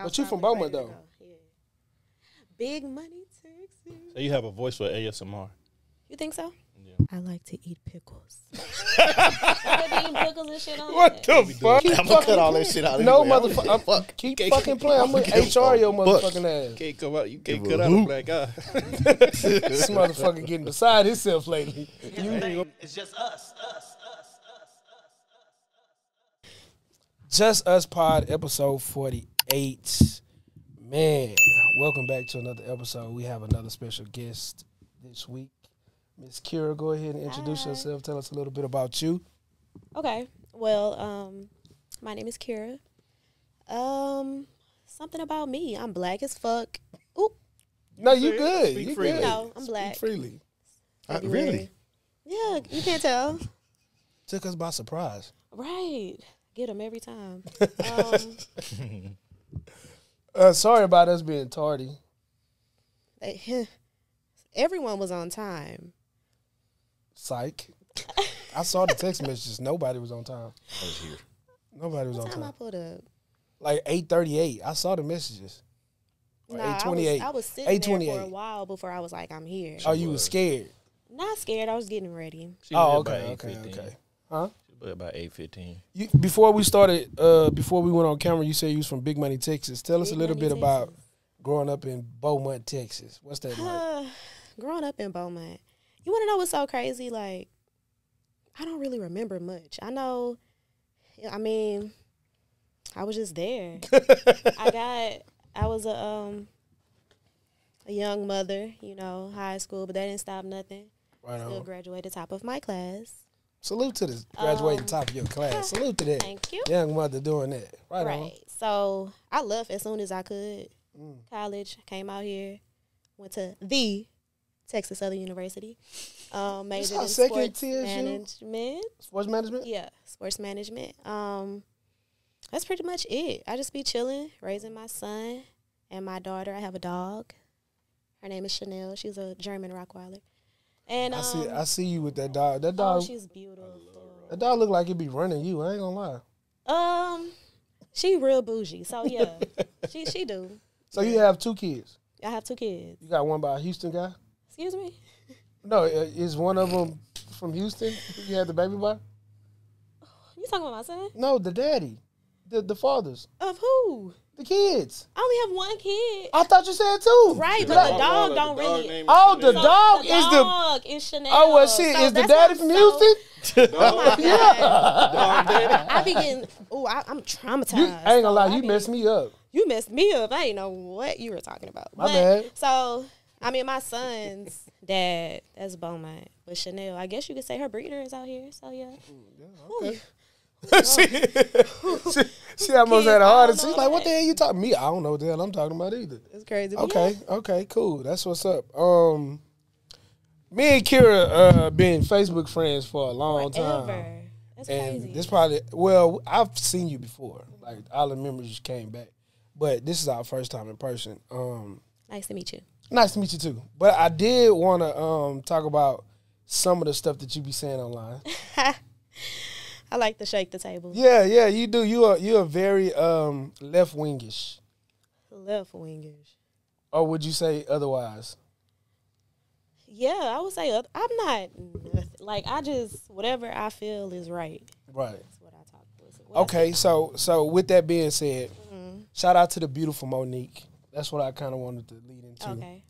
But you from Beaumont, though. Yeah. Big money, Texas. So you have a voice for ASMR. You think so? Yeah. I like to eat pickles. I be eating pickles and shit on What it. the fuck? I'm gonna cut all that shit out. No, anyway. motherfucker. Keep fucking playing. I'm going to HR your motherfucking ass. Can't come out. You can't cut out a black eye. This motherfucker getting beside himself lately. It's just us. Just Us Pod, episode 48. Man, welcome back to another episode. We have another special guest this week. Miss Kira, go ahead and introduce yourself. Tell us a little bit about you. Okay. Well, my name is Kira. Something about me. I'm black as fuck. Ooh. No, you good. Speak You freely. good. No, I'm black. Speak freely. Really? Yeah, you can't tell. Took us by surprise. Right. Get them every time. Sorry about us being tardy. Everyone was on time. Psych. I saw the text messages. Nobody was on time. I was here. Nobody was What on time I time. put up? Like 8:38. I saw the messages. Or Nah, 8:28. I was sitting there for 8:28. a while before I was like, I'm here. Oh, you was scared. Not scared. I was getting ready. She was Oh, here okay, about okay, 8:15. okay. Huh? She was about 8:15. You, before we started, before we went on camera, you said you was from Big Money, Texas. Tell us a Big little Money, bit about Texas. growing up in Beaumont, Texas. What's that like? Growing up in Beaumont, you want to know what's so crazy? Like, I don't really remember much. I know, I mean, I was just there. I was a young mother, you know, high school, but that didn't stop nothing. Right Still on. graduated top of my class. Salute to the graduating top of your class. Salute to that. Thank you. Young mother doing that. Right, on. Right. So I left as soon as I could. College, came out here, went to the Texas Southern University. Majored our in second sports TSU? management. Sports management? Yeah, sports management. That's pretty much it. I just be chilling, raising my son and my daughter. I have a dog. Her name is Chanel. She's a German Rottweiler. And I see you with that dog. That oh, dog, she's beautiful. that dog look like it be running you. I ain't gonna lie. She real bougie. So yeah, she do. So you have 2 kids. I have 2 kids. You got one by a Houston guy? Excuse me. No, is one of them from Houston? You had the baby by? You talking about my son? No, the daddy, the fathers, Of who? the kids. I only have 1 kid. I thought you said 2. Right, Did but I- the dog don't really. Oh, the So dog the is the. dog is Chanel. Oh, well, shit. So Is the that's daddy why from I'm so- Houston? Oh my God. I be getting. Oh, I'm traumatized. You, I ain't gonna lie. So You messed me up. You messed me up. I didn't know what you were talking about. My bad. So, I mean, my son's dad, that's Beaumont. But Chanel, I guess you could say her breeder is out here. So, yeah. Okay. she almost had a heart attack. She's like, what the hell you talking? Me, I don't know what the hell I'm talking about either. It's crazy. Okay, okay, cool. That's what's up. Me and Kira been Facebook friends for a long time. Forever. That's And crazy. this probably, well, I've seen you before. Like, all the memories just came back. But this is our first time in person. Nice to meet you. Nice to meet you, too. But I did want to talk about some of the stuff that you be saying online. I like to shake the table. Yeah, you do. You are very left-wingish. Left wingish. Or would you say otherwise? Yeah, I would say I'm not nothing. Like, I just, whatever I feel is right. Right. That's what I talk about. Okay, so with that being said, shout out to the beautiful Monique. That's what I kind of wanted to lead into. Okay.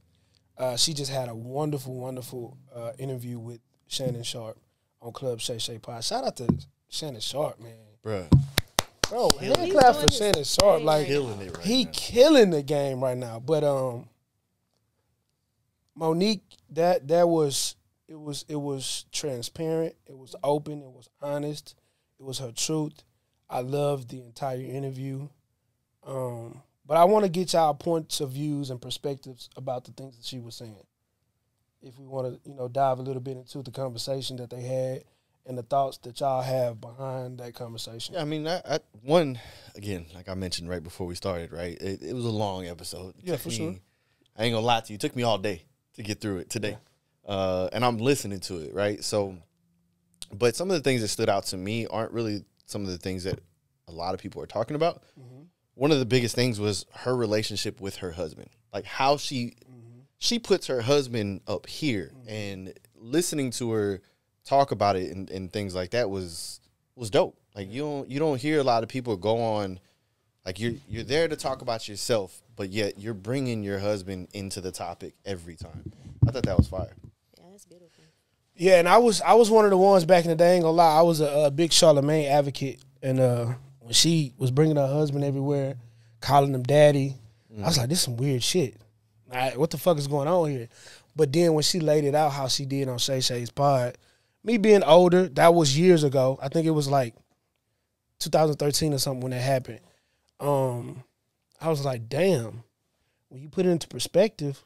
She just had a wonderful, wonderful interview with Shannon Sharp on Club Shay Shay Pod. Shout out to Shannon Sharp, man. Bro, Hand He's clap doing for his Shannon Sharp. thing Like, right killing it right he now. killing the game right now. But Monique, that was it was transparent, it was open, it was honest, it was her truth. I loved the entire interview. But I want to get y'all points of views and perspectives about the things that she was saying. If we want to, dive a little bit into the conversation that they had and the thoughts that y'all have behind that conversation. Yeah, I mean, I one, again, like I mentioned right before we started, right? It was a long episode. Yeah, for sure. I ain't gonna lie to you. It took me all day to get through it today. And I'm listening to it, right? So, but some of the things that stood out to me aren't really some of the things that a lot of people are talking about. one of the biggest things was her relationship with her husband. Like how she puts her husband up here, and listening to her talk about it and things like that was dope. Like you don't hear a lot of people go on, like you're there to talk about yourself, but yet you're bringing your husband into the topic every time. I thought that was fire. Yeah, that's beautiful. Yeah, and I was one of the ones back in the day. I ain't gonna lie, I was a big Charlamagne advocate, and when she was bringing her husband everywhere, calling him daddy, I was like, this is some weird shit. What the fuck is going on here? But then when she laid it out how she did on Shay Shay's pod, me being older, that was years ago. I think it was like 2013 or something when that happened. I was like, damn, when you put it into perspective,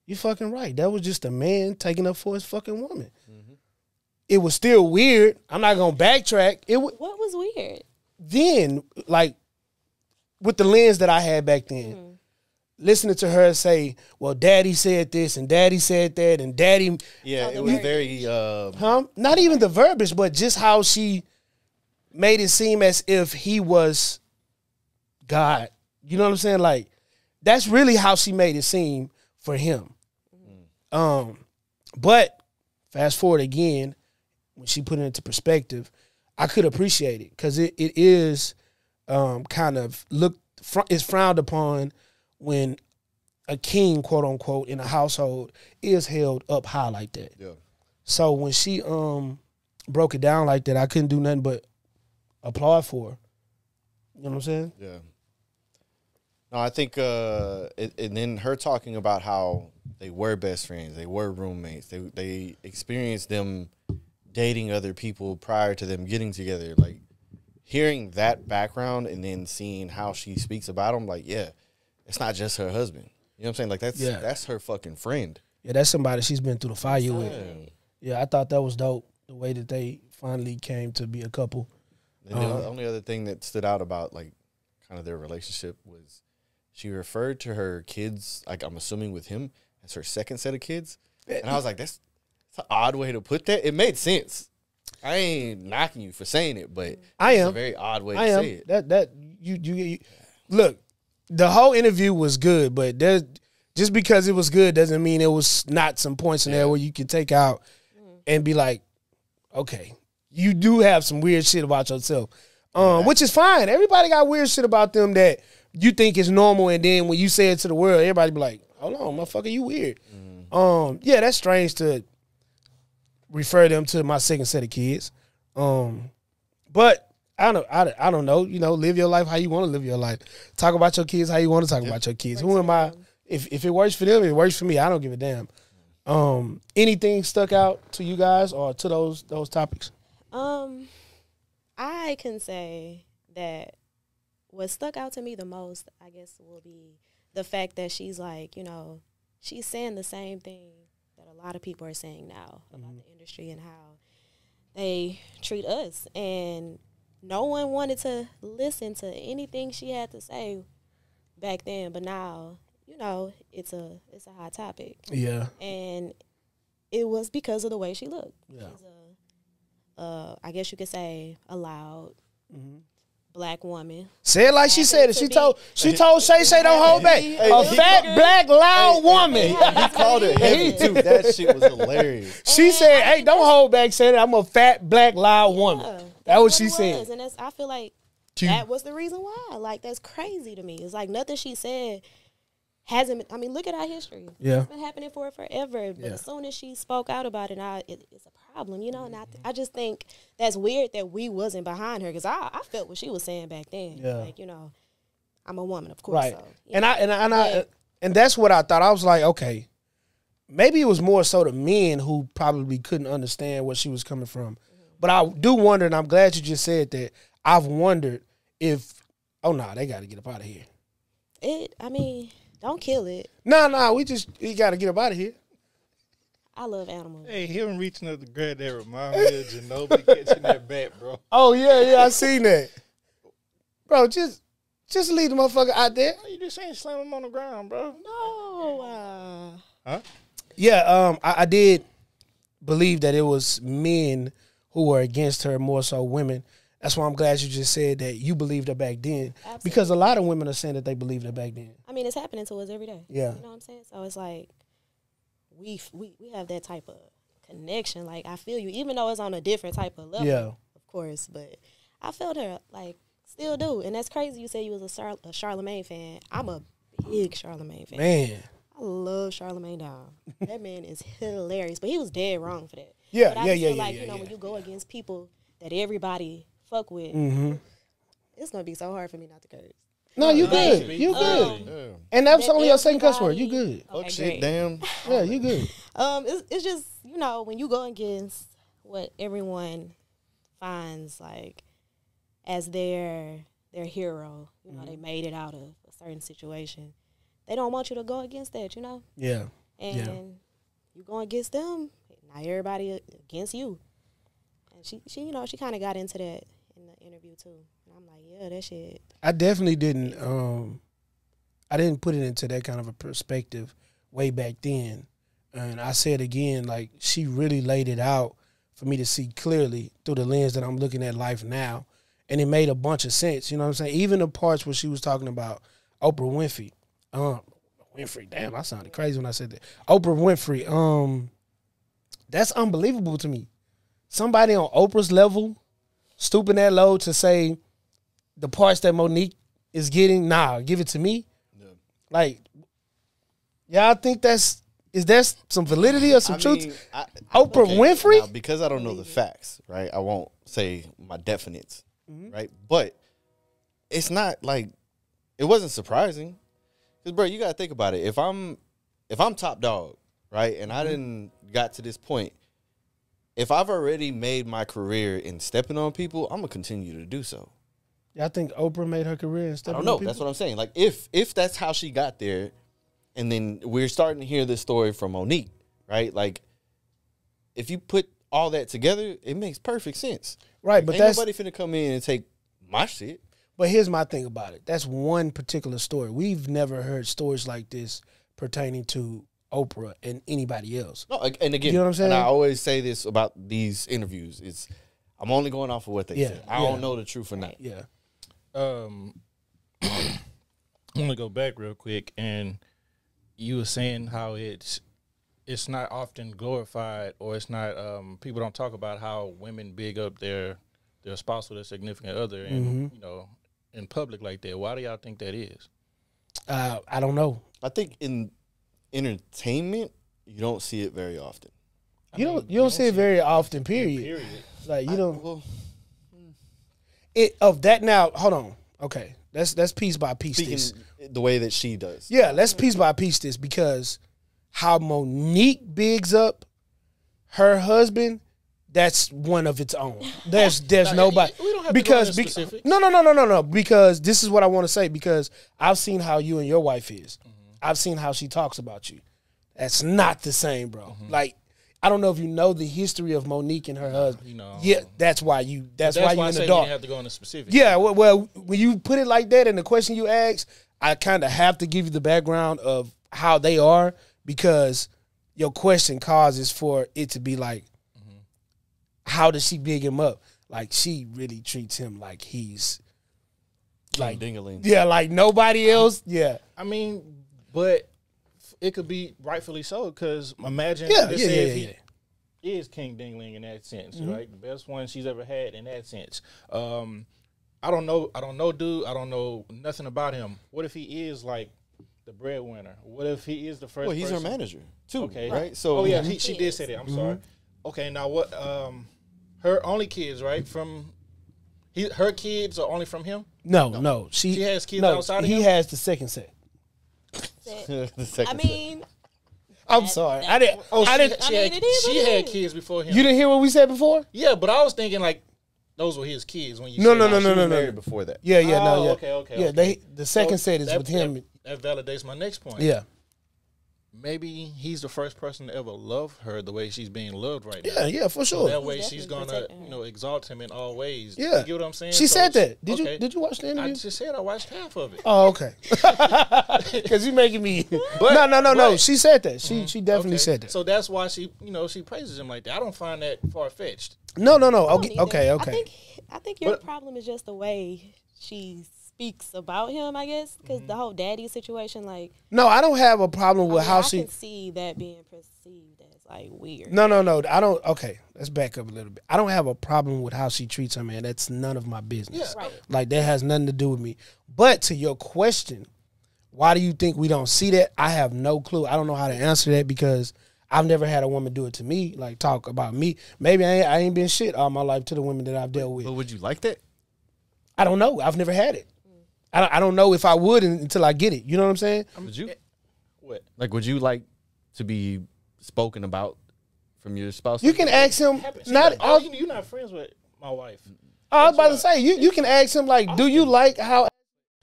you're fucking right. That was just a man taking up for his fucking woman. It was still weird. I'm not going to backtrack. What was weird? Then, like, with the lens that I had back then, listening to her say, well, daddy said this and daddy said that and daddy. Yeah, it was very. Not even the verbiage, but just how she made it seem as if he was God. You know what I'm saying? Like, that's really how she made it seem for him. But fast forward again, when she put it into perspective, I could appreciate it because it is kind of is frowned upon when a king, quote unquote, in a household is held up high like that. Yeah. So when she broke it down like that, I couldn't do nothing but applaud for her. You know what I'm saying? Yeah. No, I think, and then her talking about how they were best friends, they were roommates, they experienced them dating other people prior to them getting together. Like, hearing that background and then seeing how she speaks about him, like, yeah, it's not just her husband. You know what I'm saying? Like, that's her fucking friend. Yeah, that's somebody she's been through the fire with. Yeah, I thought that was dope, the way that they finally came to be a couple. And the only other thing that stood out about, like, kind of their relationship was she referred to her kids, like, I'm assuming with him, as her second set of kids. And I was like, that's an odd way to put that. It made sense. I ain't knocking you for saying it, but it's a very odd way to say it. That you look, the whole interview was good, but just because it was good doesn't mean it was not some points in there where you can take out and be like, okay, you do have some weird shit about yourself, which is fine. Everybody got weird shit about them that you think is normal, and then when you say it to the world, everybody be like, hold on, motherfucker, you weird. Yeah, that's strange to refer them to my second set of kids. But I don't know. You know, live your life how you want to live your life. Talk about your kids how you want to talk about your kids. Who am I? If it works for them, it works for me. I don't give a damn. Anything stuck out to you guys or to those topics? I can say that what stuck out to me the most, I guess, will be the fact that she's like, you know, she's saying the same thing that a lot of people are saying now about the industry and how they treat us. And no one wanted to listen to anything she had to say back then, but now, you know, it's a hot topic. Yeah. And it was because of the way she looked. Yeah. She's I guess you could say a loud black woman. Say it like she said it. She told Shay Shay don't hold back. A fat, black, loud woman. He called her heavy, too. That shit was hilarious. She said, hey, don't hold back, saying I'm a fat, black, loud woman. That's what she said. And I feel like that was the reason why. Like, that's crazy to me. It's like nothing she said hasn't been, I mean, look at our history. Yeah. It's been happening for forever. But as soon as she spoke out about it, it's a problem, you know? And I just think that's weird that we wasn't behind her, because I felt what she was saying back then. Yeah. Like, you know, I'm a woman, of course. Right. So, and that's what I thought. I was like, okay, maybe it was more so the men who probably couldn't understand where she was coming from. But I do wonder, and I'm glad you just said that, I've wondered if, they got to get up out of here. Don't kill it. No, we got to get up out of here. I love animals. Hey, him reaching up the grab that remind me of Ginobili catching that bat, bro. Oh, yeah, I seen that. Bro, just leave the motherfucker out there. You just ain't slam him on the ground, bro. No. Huh? Yeah, I did believe that it was men who were against her, more so women. That's why I'm glad you just said that you believed her back then. Absolutely. Because a lot of women are saying that they believed her back then. I mean, it's happening to us every day. Yeah. You know what I'm saying? So it's like we have that type of connection. Like, I feel you, even though it's on a different type of level, Yeah. of course. But I felt her, like, still do. And that's crazy you said you was a Charlemagne fan. I'm a big Charlemagne fan. Man. I love Charlemagne Down. That man is hilarious. But he was dead wrong for that. Yeah, but I yeah, just yeah, feel yeah, like, yeah, you know, yeah. when you go against people that everybody fuck with, it's going to be so hard for me not to curse. No, you But, good. You good. Yeah. And that's that only your second cuss word. You everybody- good. Fuck Okay, shit, great. damn. Yeah, you good. It's just, you know, when you go against what everyone finds like as their hero, you know, they made it out of a certain situation. They don't want you to go against that, you know? Yeah. And you go against them, now everybody against you. And she you know, she kind of got into that in the interview too. And I'm like, yeah, that shit. I definitely didn't I didn't put it into that kind of a perspective way back then. And I said again, like, she really laid it out for me to see clearly through the lens that I'm looking at life now. And it made a bunch of sense. You know what I'm saying? Even the parts where she was talking about Oprah Winfrey. Winfrey, damn, I sounded crazy when I said that. Oprah Winfrey, that's unbelievable to me. Somebody on Oprah's level stooping that low to say the parts that Monique is getting, nah, give it to me. Yeah. Like, y'all think is there some validity or some truth? Mean, Oprah Winfrey? Now, because I don't know the facts, right? I won't say my definites, right? But it's not like, it wasn't surprising. Because, bro, you got to think about it. If I'm top dog, right, and I didn't got to this point, if I've already made my career in stepping on people, I'm going to continue to do so. Y'all think Oprah made her career in I stepping don't know. on people? That's what I'm saying. Like, if that's how she got there, and then we're starting to hear this story from Monique, right? Like, if you put all that together, it makes perfect sense. Right, but Ain't that's nobody finna come in and take my shit. But here's my thing about it. That's one particular story. We've never heard stories like this pertaining to Oprah and anybody else. No, and again, You know what I'm saying? And I always say this about these interviews. I'm only going off of what they say. I don't know the truth or not. Yeah. I'm gonna go back real quick, and you were saying how it's not often glorified, or it's not people don't talk about how women big up their spouse or their significant other, and you know, in public like that. Why do y'all think that is? I don't know. I think in entertainment, you don't see it very often. You don't see it very often, period. Like, you don't. Well, Of that now, hold on. Okay. Let's piece by piece speaking this. the way that she does. Yeah, let's piece by piece this, because how Monique bigs up her husband, that's one of its own. There's nobody. We don't have because to go into specifics. no. Because this is what I want to say, because I've seen how you and your wife is. I've seen how she talks about you. That's not the same, bro. Like, I don't know if you know the history of Monique and her husband. You know. Yeah, that's why you. That's why you I in say the we dark. didn't have to go into specifics. Yeah, well, when you put it like that in the question you ask, I kind of have to give you the background of how they are, because your question causes for it to be like, how does she big him up? Like, she really treats him like he's like Ding-a-ling. Yeah, like nobody else. Yeah, I mean, but it could be rightfully so, because imagine, yeah, let's yeah, say yeah, if yeah. he is King Dingling in that sense, right? The best one she's ever had in that sense. I don't know, dude. I don't know nothing about him. What if he is like the breadwinner? What if he is the first? Well, he's her person? manager too. Okay, right? So, oh yeah, she did say that. I'm sorry. Okay, now what? Her only kids, right? Her kids are only from him. No. She has kids outside of he him? has the second set. the I second mean, I'm sorry, I didn't. I didn't. I mean, it is what She it had is. kids before him. You didn't hear what we said before? Yeah, but I was thinking like those were his kids when you. No, said no, that. no, she was no. married before that. Yeah, Oh, no, yeah. okay. Yeah, the second So set is that- with him. That validates my next point. Yeah. maybe he's the first person to ever love her the way she's being loved right now. Yeah, for So sure. that way He's she's definitely gonna, protecting her. exalt him in all ways. Yeah. You get what I'm saying? She So said that. okay. Did you watch the I interview? just said I watched half of it. Oh, okay. Because you making me. No. but- She said that. She definitely Okay. said that. So that's why she praises him like that. I don't find that far fetched. No. I don't Okay, either. okay. I think your But- problem is just the way she speaks about him, I guess, because the whole daddy situation, like, No, I don't have a problem with how I she. can see that being perceived as like weird. No. I don't. Okay, let's back up a little bit. I don't have a problem with how she treats her man. That's none of my business. Yeah. Right. Like that has nothing to do with me. But to your question, why do you think we don't see that? I have no clue. I don't know how to answer that because I've never had a woman do it to me. Like talk about me. Maybe I ain't been shit all my life to the women that I've dealt with. But would you like that? I don't know. I've never had it. I don't know if I would until I get it. You know what I'm saying? Would you? What? Like, would you like to be spoken about from your spouse? You can ask him. You're not friends with my wife. I was about to say you can ask him like, do you like how?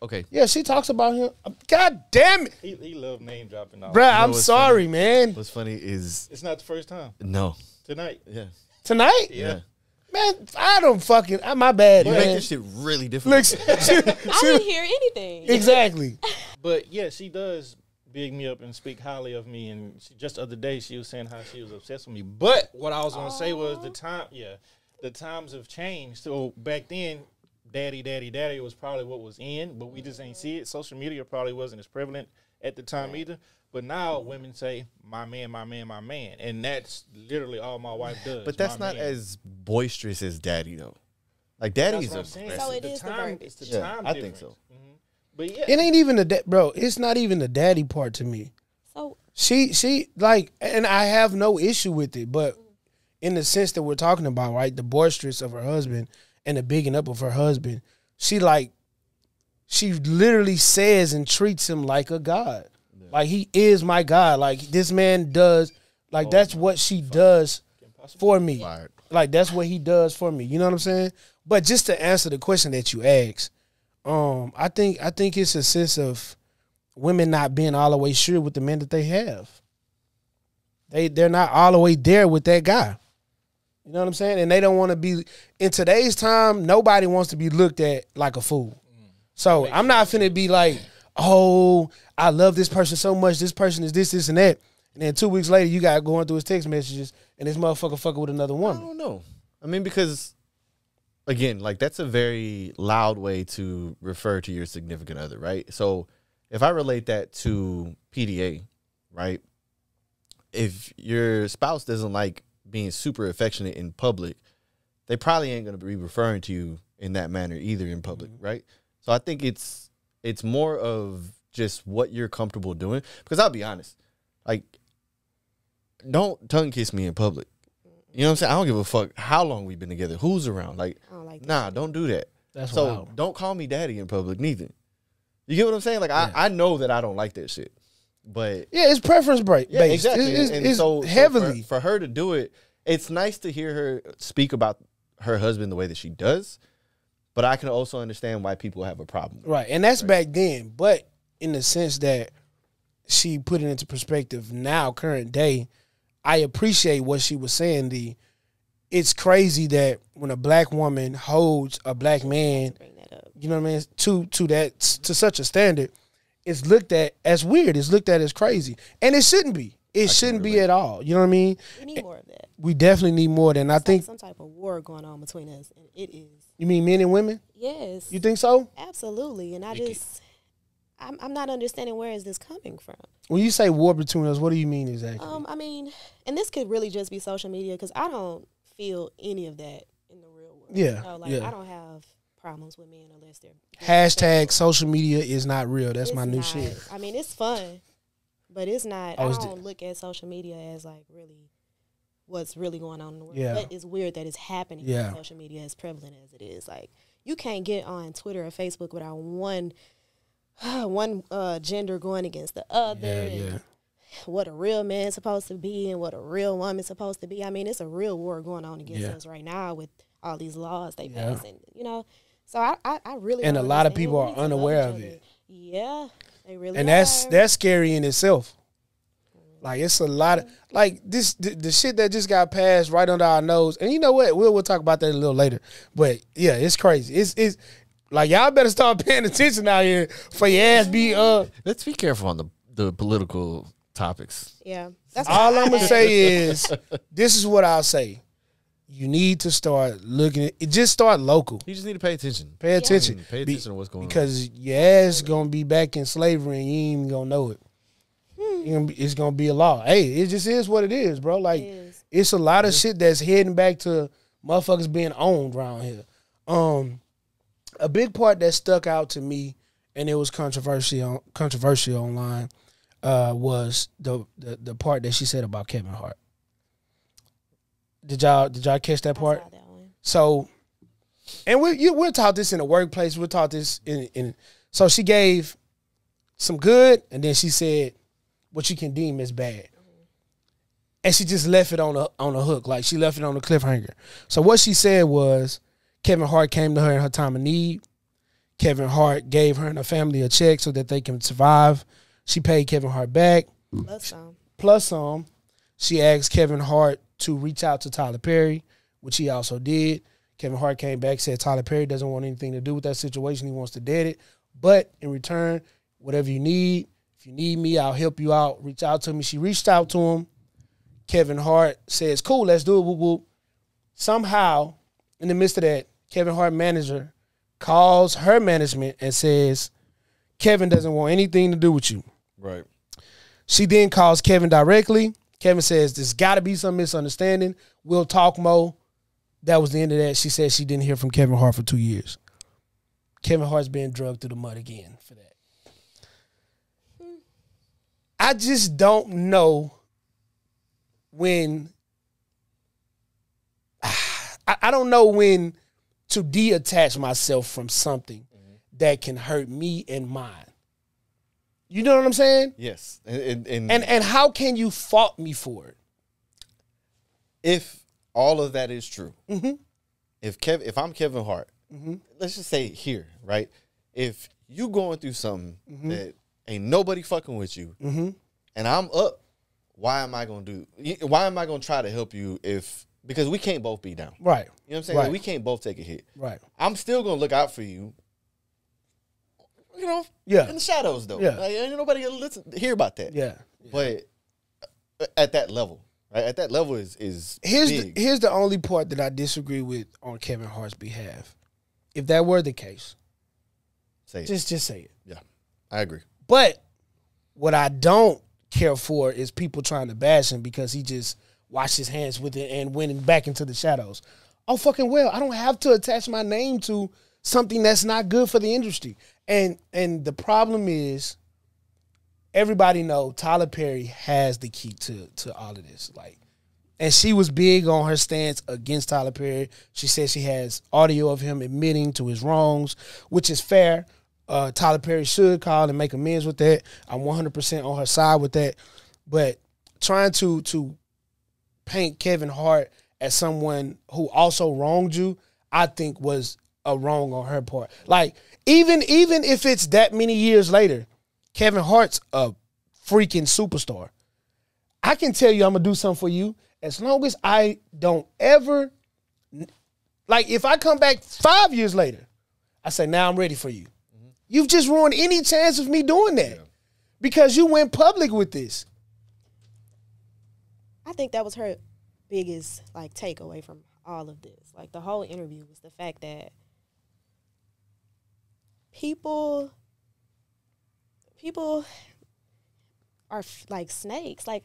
Okay. Yeah, she talks about him. God damn it, He loved name dropping. All. bruh. I'm what's sorry, man. What's funny is It's not the first time. no. Tonight. Yeah. Tonight, Yeah. man, I don't fucking. My bad, You man. make this shit really difficult. Look, I didn't hear anything. exactly. But yeah, she does big me up and speak highly of me. And just the other day, she was saying how she was obsessed with me. But what I was gonna say was the times have changed. So back then, daddy was probably what was in, but we just ain't see it. Social media probably wasn't as prevalent at the time either. But now women say, my man, and that's literally all my wife does. But that's my not man. as boisterous as daddy though. Like That's daddy's what I'm saying. aggressive. So it The is the time. verbiage. It's the Yeah, time I think difference. so. But yeah, It ain't even bro. It's not even the daddy part to me. So She like, and I have no issue with it, but in the sense that we're talking about, right, the boisterous of her husband and the bigging up of her husband, she literally says and treats him like a god. Like he is my God. Like this man does, like that's what she does for me. Fired. Like that's what he does for me. You know what I'm saying? But just to answer the question that you asked, I think it's a sense of women not being all the way sure with the men that they have. They're not all the way there with that guy. You know what I'm saying? And they don't want to be in today's time, nobody wants to be looked at like a fool. So I'm not finna be like, oh, I love this person so much. This person is this, and that. And then 2 weeks later, you got going through his text messages, and this motherfucker fucking with another I woman. don't know. I mean, because again, like that's a very loud way to refer to your significant other, right? So if I relate that to PDA, right? If your spouse doesn't like being super affectionate in public, they probably ain't gonna be referring to you in that manner either in public, right? So I think it's more of just what you're comfortable doing. Because I'll be honest, like, don't tongue kiss me in public. You know what I'm saying? I don't give a fuck how long we've been together, who's around. Like, I don't like that. nah, don't do that. That's So wild. don't call me daddy in public neither. You get what I'm saying? Like, I know that I don't like that shit. But Yeah, it's preference based. yeah, exactly. It's so heavily. for her to do it, it's nice to hear her speak about her husband the way that she does. But I can also understand why people have a problem. Right, and that's back then. But in the sense that she put it into perspective now, current day, I appreciate what she was saying. It's crazy that when a black woman holds a black man, Bring that up. you know what I mean, to such a standard, it's looked at as weird. It's looked at as crazy, and it shouldn't be. It shouldn't be at all. You know what I mean? We need more of that. We definitely need more than I It's think. like some type of war going on between us, and it is. You mean men and women? Yes. You think so? Absolutely. And I'm not understanding where is this coming from. When you say war between us, what do you mean exactly? I mean, and this could really just be social media because I don't feel any of that in the real world. Yeah, So, like, yeah. I don't have problems with men unless they're Hashtag social media is not real. That's my new not. shit. I mean, it's fun, but it's not. Oh, I it's don't look at social media as like really what's really going on in the world. Yeah. But it's weird that it's happening. Yeah. On social media as prevalent as it is. Like you can't get on Twitter or Facebook without one gender going against the other. and what a real man's supposed to be and what a real woman's supposed to be. I mean, it's a real war going on against us right now with all these laws they pass, and So I really And don't a lot of understand. people We are need to love unaware each of other. it. Yeah, they really And are. that's scary in itself. Like, it's a lot of, like, this, the shit that just got passed right under our nose. And you know what? We'll talk about that a little later. But, yeah, it's crazy. It's like, y'all better start paying attention out here for your ass be, Let's be careful on the political topics. Yeah. That's all I'm going to say is, this is what I'll say. You need to start looking at it. Just start local. You just need to pay attention. Pay attention. Pay attention to what's going on. Because your ass going to be back in slavery and you ain't even going to know it. It's gonna be a law. Hey, it just is what it is, bro. Like, it's a lot of shit that's heading back to motherfuckers being owned around here. A big part that stuck out to me, and it was controversial online, was the part that she said about Kevin Hart. Did y'all catch that part? I saw that one. So, and we're taught this in the workplace. We're taught this in. So she gave some good, and then she said what you can deem as bad. And she just left it on a hook. Like, she left it on a cliffhanger. So what she said was, Kevin Hart came to her in her time of need. Kevin Hart gave her and her family a check so that they can survive. She paid Kevin Hart back. Plus some. She asked Kevin Hart to reach out to Tyler Perry, which he also did. Kevin Hart came back, said Tyler Perry doesn't want anything to do with that situation. He wants to dead it. But in return, whatever you need, if you need me, I'll help you out. Reach out to me. She reached out to him. Kevin Hart says, cool, let's do it. Whoop, whoop. Somehow, in the midst of that, Kevin Hart manager calls her management and says, Kevin doesn't want anything to do with you. Right. She then calls Kevin directly. Kevin says, there's got to be some misunderstanding. We'll talk, Mo. That was the end of that. She said she didn't hear from Kevin Hart for 2 years. Kevin Hart's being drugged through the mud again for that. I just don't know when I don't know when to detach myself from something that can hurt me and mine. You know what I'm saying? Yes. And how can you fault me for it? If all of that is true, if I'm Kevin Hart, let's just say here, right? If you going through something that ain't nobody fucking with you, and I'm up, why am I gonna try to help you because we can't both be down. Right. You know what I'm saying? Right. Like, we can't both take a hit. Right. I'm still gonna look out for you. You know, Yeah. in the shadows though. Yeah. Like, ain't nobody gonna hear about that. Yeah. But at that level, right? At that level is big. Here's the only part that I disagree with on Kevin Hart's behalf. If that were the case, just say it. Yeah, I agree. But what I don't care for is people trying to bash him because he just washed his hands with it and went back into the shadows. Oh, fucking well, I don't have to attach my name to something that's not good for the industry. And the problem is, everybody know Tyler Perry has the key to all of this. Like, and she was big on her stance against Tyler Perry. She said she has audio of him admitting to his wrongs, which is fair. Tyler Perry should call and make amends with that. I'm 100% on her side with that. But trying to paint Kevin Hart as someone who also wronged you, I think was a wrong on her part. Like, even if it's that many years later, Kevin Hart's a freaking superstar. I can tell you I'm going to do something for you as long as I don't ever, like, if I come back 5 years later, I say, now I'm ready for you. You've just ruined any chance of me doing that because you went public with this. I think that was her biggest, like, takeaway from all of this. Like, the whole interview was the fact that people are like snakes. Like,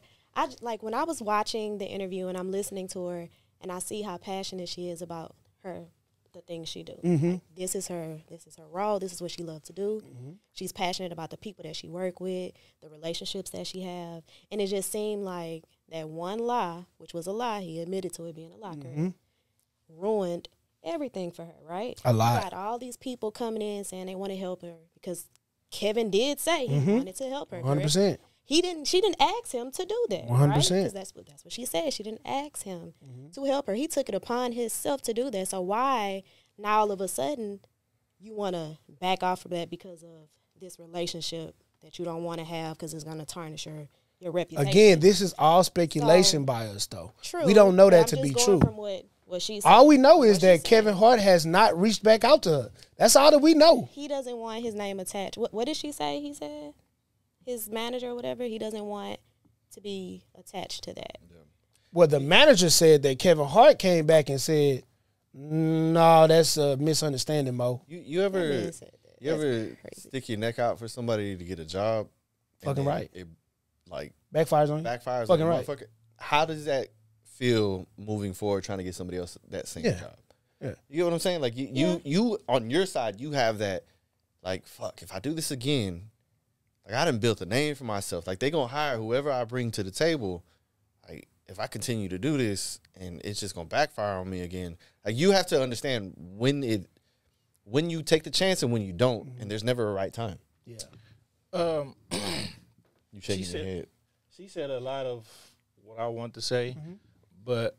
when I was watching the interview and I'm listening to her and I see how passionate she is about the things she do. Like, this is her role. This is what she loves to do. She's passionate about the people that she work with, the relationships that she have. And it just seemed like that one lie, which was a lie, he admitted to it being a lie, ruined everything for her, right? A lot. You got all these people coming in saying they want to help her because Kevin did say he wanted to help her. 100%. She didn't ask him to do that. 100%. Right? Because that's what she said. She didn't ask him to help her. He took it upon himself to do that. So why now all of a sudden you want to back off of that because of this relationship that you don't want to have because it's going to tarnish your your reputation. Again, this is all speculation by us, though. True. We don't know but that I'm to just be going true. From what she said. All we know is What she that said. Kevin Hart has not reached back out to her. That's all that we know. He doesn't want his name attached. What did she say? He said his manager or whatever. He doesn't want to be attached to that. Well, the manager said that Kevin Hart came back and said, "No, that's a misunderstanding, Mo." You That man ever said that. you That's ever crazy. stick your neck out for somebody to get a job? and Fucking then right. It like Backfires on you. backfires. Fucking like a right. motherfucker? How does that feel moving forward, trying to get somebody else that same Yeah. job? Yeah. You get what I'm saying? Like you on your side, you have that. Like, fuck, if I do this again, like I done built a name for myself. Like they gonna hire whoever I bring to the table. Like if I continue to do this and it's just gonna backfire on me again. Like you have to understand when you take the chance and when you don't, and there's never a right time. Yeah. You shaking She your said- head. She said a lot of what I want to say, but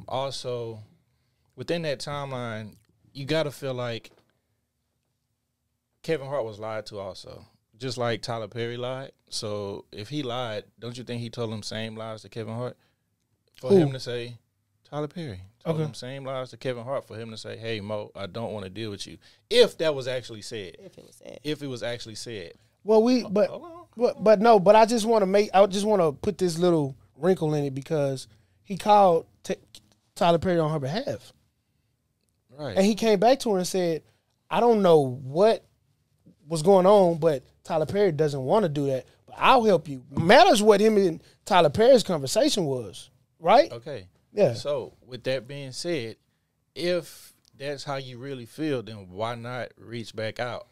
also within that timeline, you got to feel like Kevin Hart was lied to also, just like Tyler Perry lied. So if he lied, don't you think he told them same lies to Kevin Hart? For Who? him to say, Tyler Perry told Okay. them same lies to Kevin Hart for him to say, hey, Mo, I don't want to deal with you. If that was actually said. If it was said. If it was actually said. Well, Hold on. but no, but I just want to put this little wrinkle in it because he called Tyler Perry on her behalf, Right. and he came back to her and said, "I don't know what was going on, but Tyler Perry doesn't want to do that. But I'll help you." Matters what him and Tyler Perry's conversation was, right? Okay. Yeah. So with that being said, if that's how you really feel, then why not reach back out?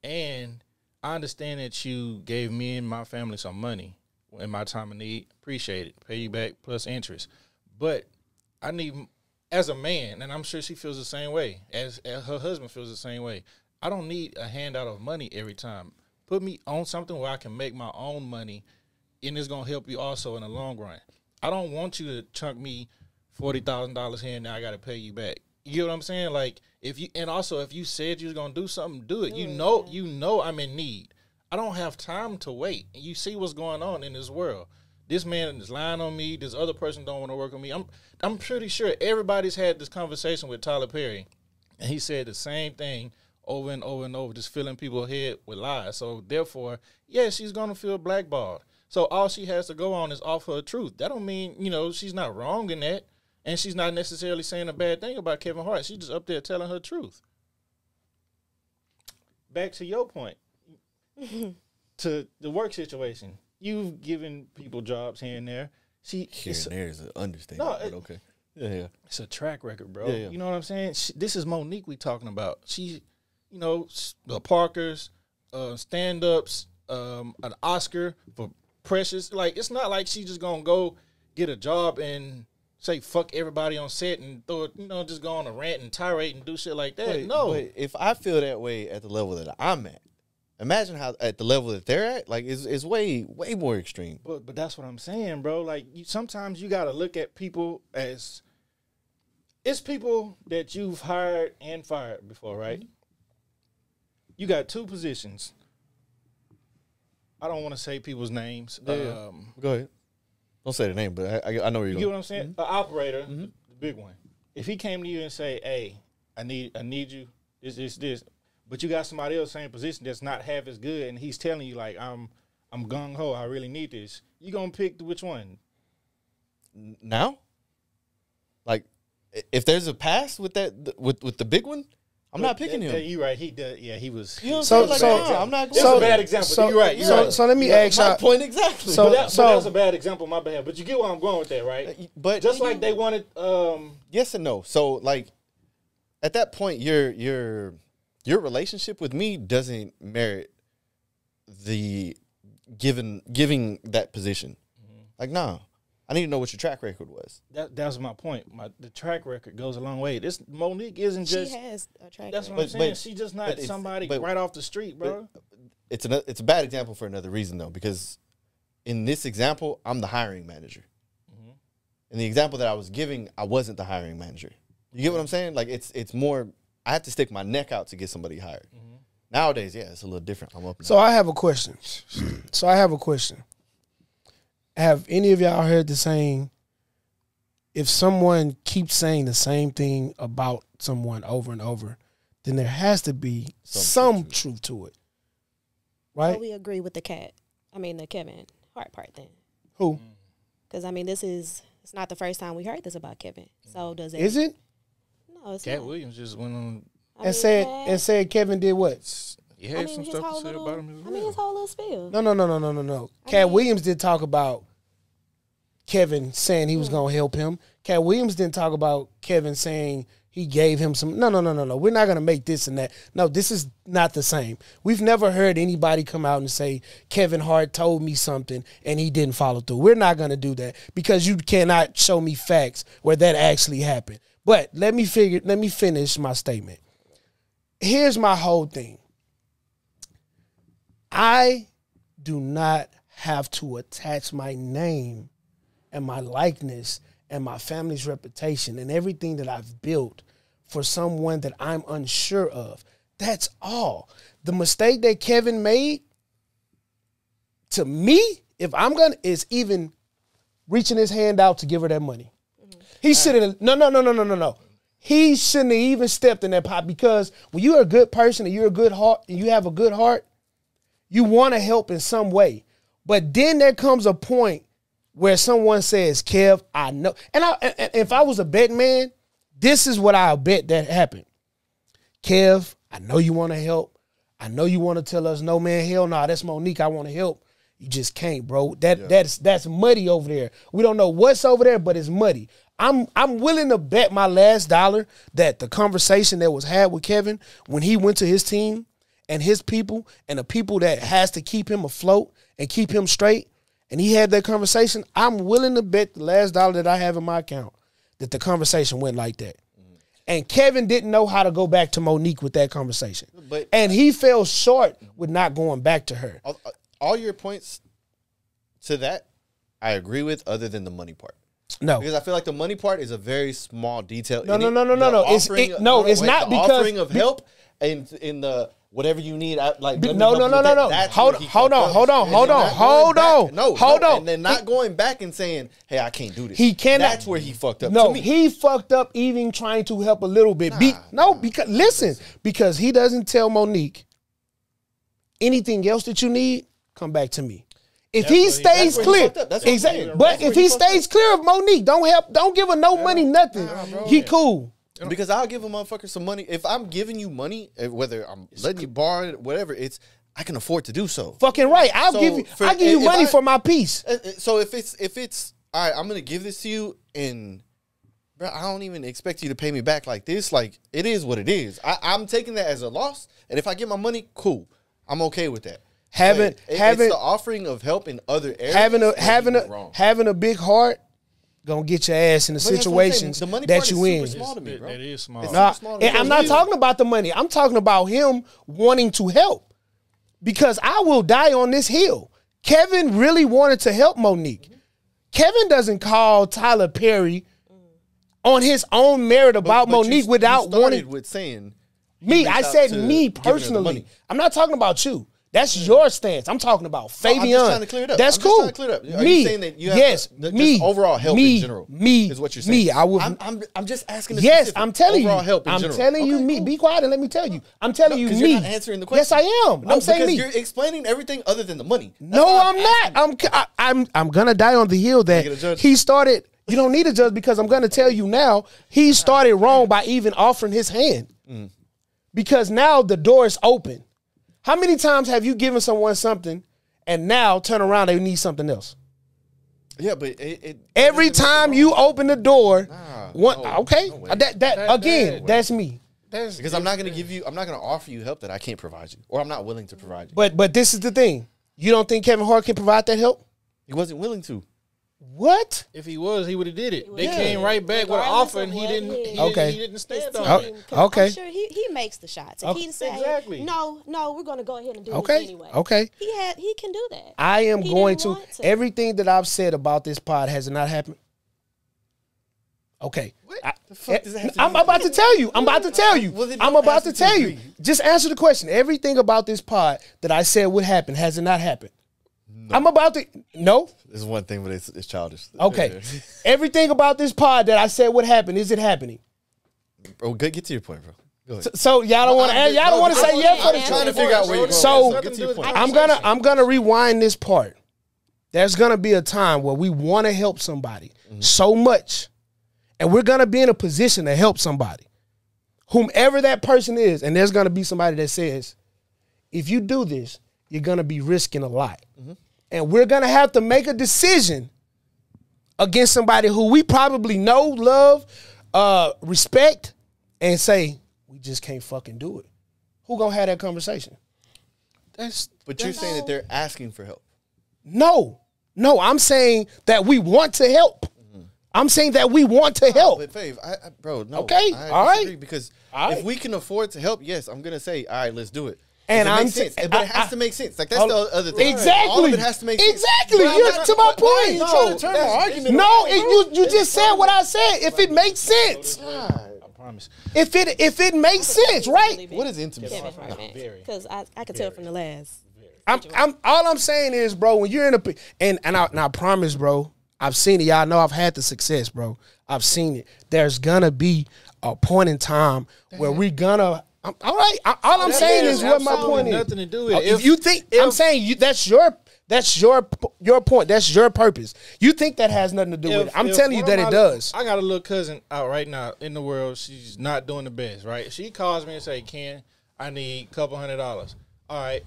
And I understand that you gave me and my family some money in my time of need. Appreciate it. Pay you back plus interest. But I need, as a man, and I'm sure she feels the same way, as her husband feels the same way, I don't need a handout of money every time. Put me on something where I can make my own money, and it's going to help you also in the long run. I don't want you to chunk me $40,000 here and now I got to pay you back. You get what I'm saying? Like if you said you was gonna do something, do it. You know I'm in need. I don't have time to wait. And you see what's going on in this world. This man is lying on me. This other person don't want to work with me. I'm pretty sure everybody's had this conversation with Tyler Perry, and he said the same thing over and over and over, just filling people's head with lies. So therefore, yeah, she's gonna feel blackballed. So all she has to go on is off her truth. That don't mean she's not wrong in that. And she's not necessarily saying a bad thing about Kevin Hart. She's just up there telling her truth. Back to your point. To the work situation. You've given people jobs here and there. Here and there is an understatement. No, but okay. Yeah. It's a track record, bro. Yeah. You know what I'm saying? This is Monique we talking about. She, the Parkers, stand-ups, an Oscar for Precious. Like, it's not like she's just going to go get a job and say fuck everybody on set and throw it, just go on a rant and tirade and do shit like that. But if I feel that way at the level that I'm at, imagine how at the level that they're at, like it's way more extreme. But that's what I'm saying, bro. Like sometimes you gotta look at people as it's people that you've hired and fired before, right? Mm-hmm. You got two positions. I don't want to say people's names. Yeah. Go ahead. Don't say the name, but I know where you're You going. get what I'm saying? An operator, the big one. If he came to you and say, "Hey, I need you. This," but you got somebody else same position that's not half as good, and he's telling you like, "I'm gung ho. I really need this." You gonna pick which one? Now, like, if there's a pass with that with the big one, I'm not picking him. You right? He did. Yeah, he was. You know what So- I'm saying? so- Like, I'm not. It's going a bad example. You're right. So let me ask my y'all. point exactly. So- But that's a bad example on my behalf. But you get where I'm going with that, right? but Just like they wanted. yes and no. So like, at that point, your relationship with me doesn't merit the giving that position. Like, nah, I need to know what your track record was. That's my point. The track record goes a long way. This Monique isn't just. She has a track That's record. what I'm saying. but- She's just not but it's- somebody but- right off the street, bro. It's a bad example for another reason though, because in this example, I'm the hiring manager. In the example that I was giving, I wasn't the hiring manager. You get what I'm saying? Like it's more. I have to stick my neck out to get somebody hired. Nowadays, yeah, it's a little different. I'm up. So I have a question. have any of y'all heard the saying, if someone keeps saying the same thing about someone over and over, then there has to be some truth to it. Right? So we agree with the Kevin Hart part then. Who? Because, I mean, it's not the first time we heard this about Kevin. So does it? Is it? No, it's Cat not. Williams just went on. And said Kevin did what? He had some stuff to say about him as well. I mean, his whole little spiel. No. Cat Williams did talk about Kevin saying he was going to help him. Cat Williams didn't talk about Kevin saying he gave him some. No. We're not going to make this and that. No, this is not the same. We've never heard anybody come out and say Kevin Hart told me something and he didn't follow through. We're not going to do that because you cannot show me facts where that actually happened. But let me finish my statement. Here's my whole thing. I do not have to attach my name and my likeness and my family's reputation and everything that I've built for someone that I'm unsure of. That's all. The mistake that Kevin made, to me, is even reaching his hand out to give her that money. He should have, no. He shouldn't have even stepped in that pot, because when you're a good person and you're a good heart and you have a good heart, you want to help in some way. But then there comes a point where someone says, Kev, I know. And if I was a betting man, this is what I'll bet that happened. Kev, I know you want to help. I know you want to tell us, no, man, hell no, that's Monique. I want to help. You just can't, bro. That's muddy over there. We don't know what's over there, but it's muddy. I'm willing to bet my last dollar that the conversation that was had with Kevin when he went to his team and his people and the people that has to keep him afloat and keep him straight, and he had that conversation, I'm willing to bet the last dollar that I have in my account that the conversation went like that. And Kevin didn't know how to go back to Monique with that conversation. And he fell short with not going back to her. All your points to that, I agree with, other than the money part. No. Because I feel like the money part is a very small detail. No. It's not because offering of help and in the whatever you need. No. Hold on. And then not going back and saying, "Hey, I can't do this." He cannot. That's where he fucked up. No, to me. he fucked up even trying to help a little bit. Because he doesn't tell Monique anything else that you need. Come back to me. If he stays clear, exactly. But if he stays clear of Monique, don't give her no money, nothing. He cool. Because I'll give a motherfucker some money. If I'm giving you money, whether I'm letting you borrow it, whatever, I can afford to do so. Fucking right. I'll give you money for my piece. So if it's all right, I'm gonna give this to you, and bro, I don't even expect you to pay me back like this. Like, it is what it is. I'm taking that as a loss, and if I get my money, cool. I'm okay with that. It's the offering of help in other areas. Having a big heart gonna get your ass in the situations the money that part you is in. super small to me, bro. That is small. And I'm not talking about the money. I'm talking about him wanting to help. Because I will die on this hill. Kevin really wanted to help Monique. Kevin doesn't call Tyler Perry on his own merit about Monique without wanting. With saying me. I said me personally. I'm not talking about you. That's your stance. I'm talking about Fabian. I'm just trying to clear it up. That's cool. Are you saying that you have just overall help in general? Is what you're saying? I'm just asking. Yes, I'm telling you. Overall help in I'm general. telling you, me. Cool. Be quiet and let me tell you. I'm telling you, me. You're not answering the question. Yes, I am. No, I'm saying because me. You're explaining everything other than the money. No, I'm not. I'm gonna die on the hill that he started. You don't need a judge, because I'm gonna tell you now. He started wrong by even offering his hand, because now the door is open. How many times have you given someone something and now turn around, they need something else? Yeah, but every time you open the door, that's me. Because I'm not going to offer you help that I can't provide you, or I'm not willing to provide you. But this is the thing. You don't think Kevin Hart can provide that help? He wasn't willing to. What? If he was, he would have did it. They came right back with an offer, and he didn't stand on it. Okay. I'm sure he makes the shots. If he say, no, we're going to go ahead and do this anyway. Okay. He can do that. I am going to. Everything that I've said about this pod has not happened. Okay. What the fuck does that have to I'm about to tell you. I'm about to tell you. Just answer the question. Everything about this pod that I said would happen, has it not happened? I'm about to no. It's one thing, but it's childish. Okay, everything about this pod that I said would happen, is it happening? Bro, get to your point, bro. Go ahead. So y'all don't want to. Y'all don't want to say yes for I'm trying to figure out where you're going. So Get to your point. I'm gonna rewind this part. There's gonna be a time where we want to help somebody so much, and we're gonna be in a position to help somebody, whomever that person is, and there's gonna be somebody that says, if you do this, you're gonna be risking a lot, and we're gonna have to make a decision against somebody who we probably know, love, respect, and say we just can't fucking do it. Who gonna have that conversation? But you're saying that they're asking for help. No, I'm saying that we want to help. I'm saying that we want to help. But Fave, bro, no. Okay, I all right. disagree because if we can afford to help, yes, I'm gonna say, all right, let's do it. And it makes sense. But it has to make sense. Like, that's the other thing. Exactly. All of it has to make sense. Exactly. You're to my point. Trying to turn my argument No, you just said what I said. If it makes sense. I promise. If it makes sense, right? What is intimacy? Because I could tell from the last. All I'm saying is, bro, when you're in I promise, bro, I've seen it. Y'all know I've had the success, bro. I've seen it. There's gonna be a point in time where we're gonna. All right. All I'm saying is what my point is. Nothing to do with it. If you think I'm saying that's your point. That's your purpose. You think that has nothing to do with it. I'm telling you that it does. I got a little cousin out right now in the world. She's not doing the best, right? She calls me and say, Ken, I need a couple $100. All right,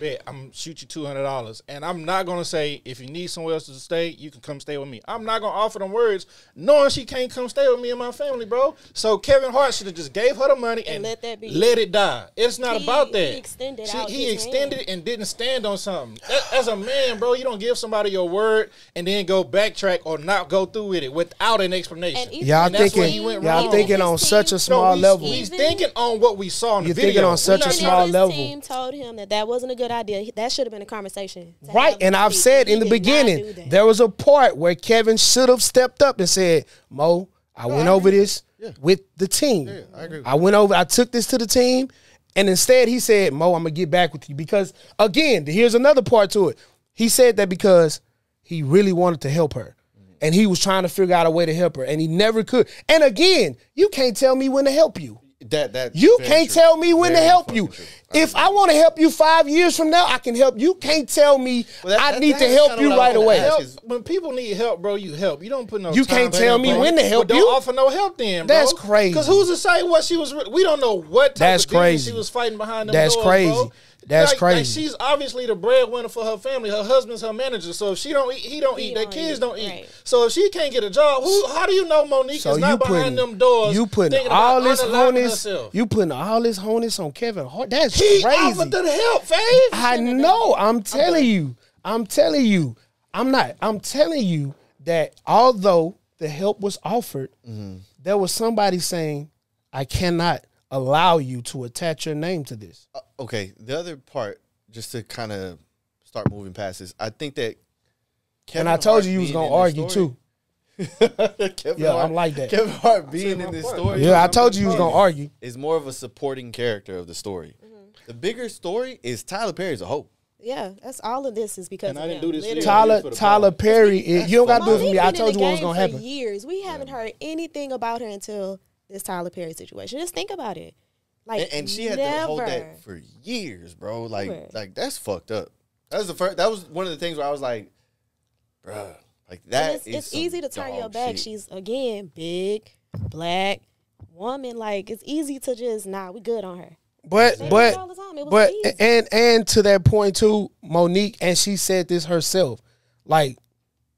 bet I'm gonna shoot you $200. And I'm not gonna say, if you need somewhere else to stay, you can come stay with me. I'm not gonna offer them words knowing she can't come stay with me and my family, bro. So Kevin Hart should have just gave her the money and let that be. Let it die. It's not about that. He extended and didn't stand on something. As a man, bro, you don't give somebody your word and then go backtrack or not go through with it without an explanation. Y'all thinking on such a small level. He's thinking on what we saw in the video. You're thinking on such a small level. Team told him that wasn't a good idea. That should have been a conversation. Right, and I've said in the beginning, there was a part where Kevin should have stepped up and said, Mo, I went over this with the team. Yeah, I agree. I took this to the team, and instead he said, Mo, I'm going to get back with you. Because, again, here's another part to it. He said that because he really wanted to help her. And he was trying to figure out a way to help her, and he never could. And again, you can't tell me when to help you. You can't tell me when to help you. If I want to help you 5 years from now, I can help. You can't tell me I need to help you right away. When people need help, bro, you help. You don't put no. You can't tell me when to help you. Don't offer no help then, bro. That's crazy. Because who's to say what she was? We don't know what type of demon she was fighting behind them doors, bro. That's crazy. Like she's obviously the breadwinner for her family. Her husband's her manager. So if she don't eat, he don't eat. Their kids don't eat. Right. So if she can't get a job, how do you know Monique is not behind them doors? You putting all this honest. You putting all this honest on Kevin Hart. That's crazy. He offered to help, Fave. I know. I'm telling you. I'm telling you that although the help was offered, there was somebody saying, "I cannot allow you to attach your name to this." Okay, the other part, just to kind of start moving past this, I think that Kevin and I told Hart you was going to argue too. I'm like that. Kevin Hart being in this story. Yeah, I told you was going to argue. Is more of a supporting character of the story. The bigger story is Tyler Perry's a hoe. Yeah, that's all of this is because and I didn't do this. Tyler Perry. You don't got to do it for me. I told you what was going to happen. For years, we haven't heard anything about her until this Tyler Perry situation. Just think about it. Like, and she had to hold that for years, bro. Like that's fucked up. That was one of the things where I was like, bruh, like that. It's easy to turn your back. Shit. She's again big, black woman. Like it's easy to just we good on her. But and to that point too, Monique, and she said this herself, like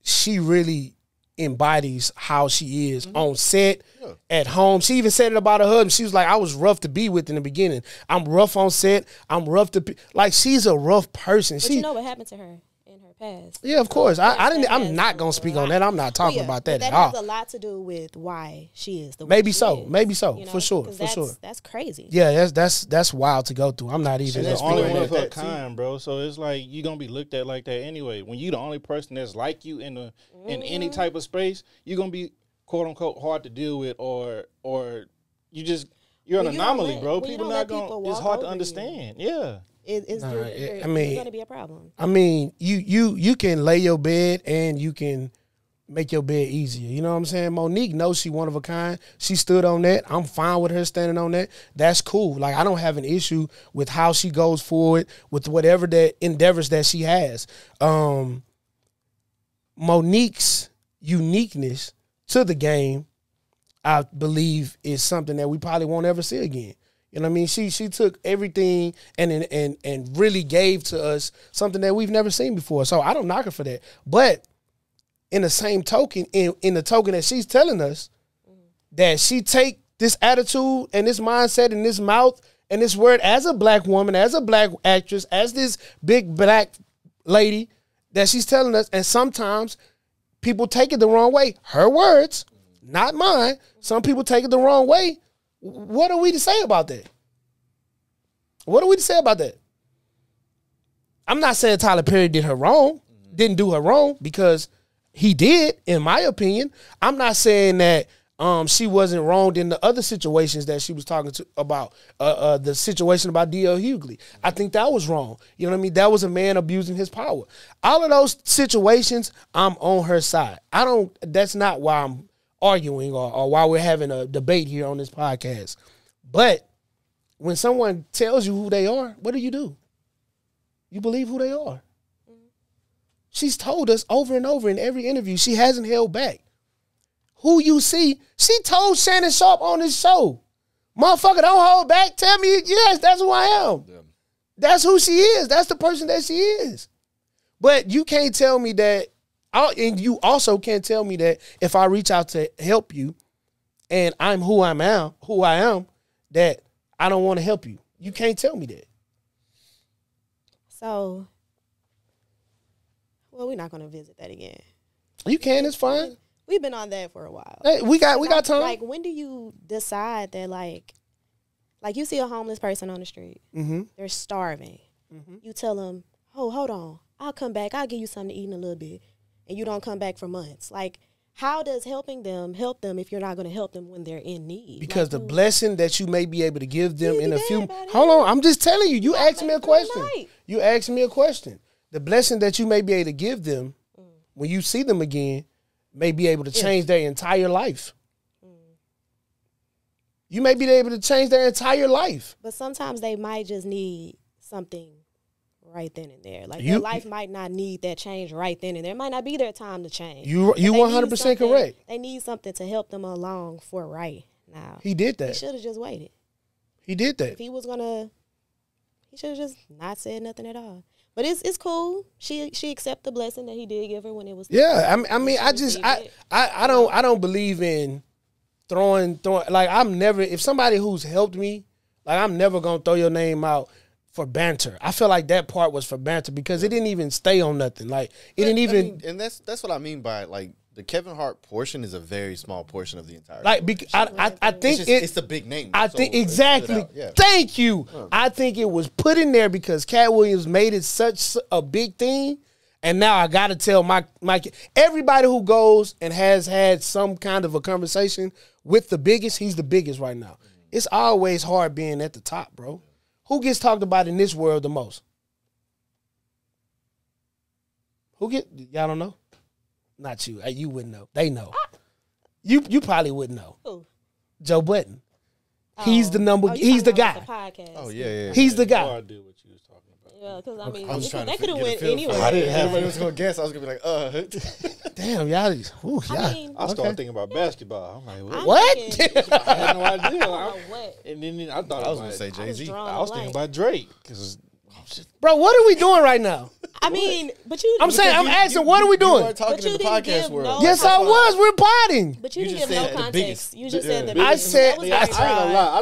she really embodies how she is on set, at home. She even said it about her husband. She was like, I was rough to be with in the beginning. I'm rough on set. I'm rough to be. Like, she's a rough person. But you know what happened to her in her past. Yeah, of course. I'm not going to speak on that. I'm not talking about that at all. That has a lot to do with why she is the way Maybe she so. is, Maybe so. you know? For sure. That's crazy. Yeah, that's wild to go through. I'm not even. She's the only one of her kind, bro. So it's like you're gonna be looked at like that anyway. When you the only person that's like you in any type of space, you're gonna be quote unquote hard to deal with, or you're an anomaly, bro. People not gonna. It's hard to understand. Yeah. it's Nah, there's I mean- going to be a problem. I mean, you can lay your bed and you can make your bed easier. You know what I'm saying? Monique knows she one of a kind. She stood on that. I'm fine with her standing on that. That's cool. Like, I don't have an issue with how she goes forward with whatever that endeavors that she has. Monique's uniqueness to the game, I believe, is something that we probably won't ever see again. You know what I mean? She took everything and really gave to us something that we've never seen before. So I don't knock her for that. But in the same token, in the token that she's telling us that she take this attitude and this mindset and this mouth and this word as a black woman, as a black actress, as this big black lady that she's telling us, and sometimes people take it the wrong way. Her words, not mine. Some people take it the wrong way. What are we to say about that? What are we to say about that? I'm not saying Tyler Perry did her wrong, didn't do her wrong, because he did, in my opinion. I'm not saying that she wasn't wronged in the other situations that she was talking to about, the situation about D.L. Hughley. I think that was wrong. You know what I mean? That was a man abusing his power. All of those situations, I'm on her side. That's not why I'm arguing or why we're having a debate here on this podcast. But when someone tells you who they are, what do? You believe who they are. She's told us over and over in every interview. She hasn't held back. Who you see, she told Shannon Sharp on this show, motherfucker, don't hold back. Tell me, yes, that's who I am. Yeah. That's who she is. That's the person that she is. But you can't tell me that, and you also can't tell me that if I reach out to help you and I'm who I am, that I don't want to help you. You can't tell me that. So, well, we're not going to visit that again. You can, it's fine. We've been on that for a while. Hey, we got time. Like, when do you decide that, like you see a homeless person on the street, they're starving. You tell them, oh, hold on, I'll come back. I'll give you something to eat in a little bit. And you don't come back for months. Like, how does helping them help them if you're not going to help them when they're in need? Because the blessing that you may be able to give them in a few... Hold on, I'm just telling you. You asked me a question. You asked me a question. The blessing that you may be able to give them when you see them again may be able to change their entire life. You may be able to change their entire life. But sometimes they might just need something right then and there. Like, their life might not need that change right then and there. It might not be their time to change. You 100% correct. They need something to help them along for right now. He did that. He should have just waited. He did that. If he was gonna, he should have just not said nothing at all. But it's cool. She accept the blessing that he did give her when it was. Yeah, I mean, I don't believe in throwing. Like, I'm never, if somebody who's helped me, like, I'm never gonna throw your name out for banter. I feel like that part was for banter because it didn't even stay on nothing. Like, it didn't even. I mean, and that's what I mean by, like, the Kevin Hart portion is a very small portion of the entire. Like, I think it's a big name. I think exactly. Yeah. Thank you. I think it was put in there because Cat Williams made it such a big thing, and now I got to tell my everybody who goes and has had some kind of a conversation with the biggest. He's the biggest right now. It's always hard being at the top, bro. Who gets talked about in this world the most? Y'all don't know? Not you. You wouldn't know. They know. You probably wouldn't know. Who? Joe Budden. He's the number. He's the guy. Oh yeah. He's the guy. No idea what you was talking about. Yeah, because I mean, I was trying that to could have get a went feel anywhere. for it. I didn't have anybody was gonna guess. I was gonna be like, Damn, y'all. Ooh, y'all. I mean, I started thinking about basketball. I'm like, I'm what? thinking- I had no idea. I don't know what. And then I thought I was about gonna say Jay Z. drawing I was thinking about Drake because Bro, what are we doing right now? I mean, but you. I'm saying, I'm asking, what are we doing? You weren't talking But you in the didn't podcast give world. no- Yes, I was. We're potting. But you You didn't just give no said the context. biggest. You just Yeah. said the I biggest. said- That was I ain't very gonna dry. lie.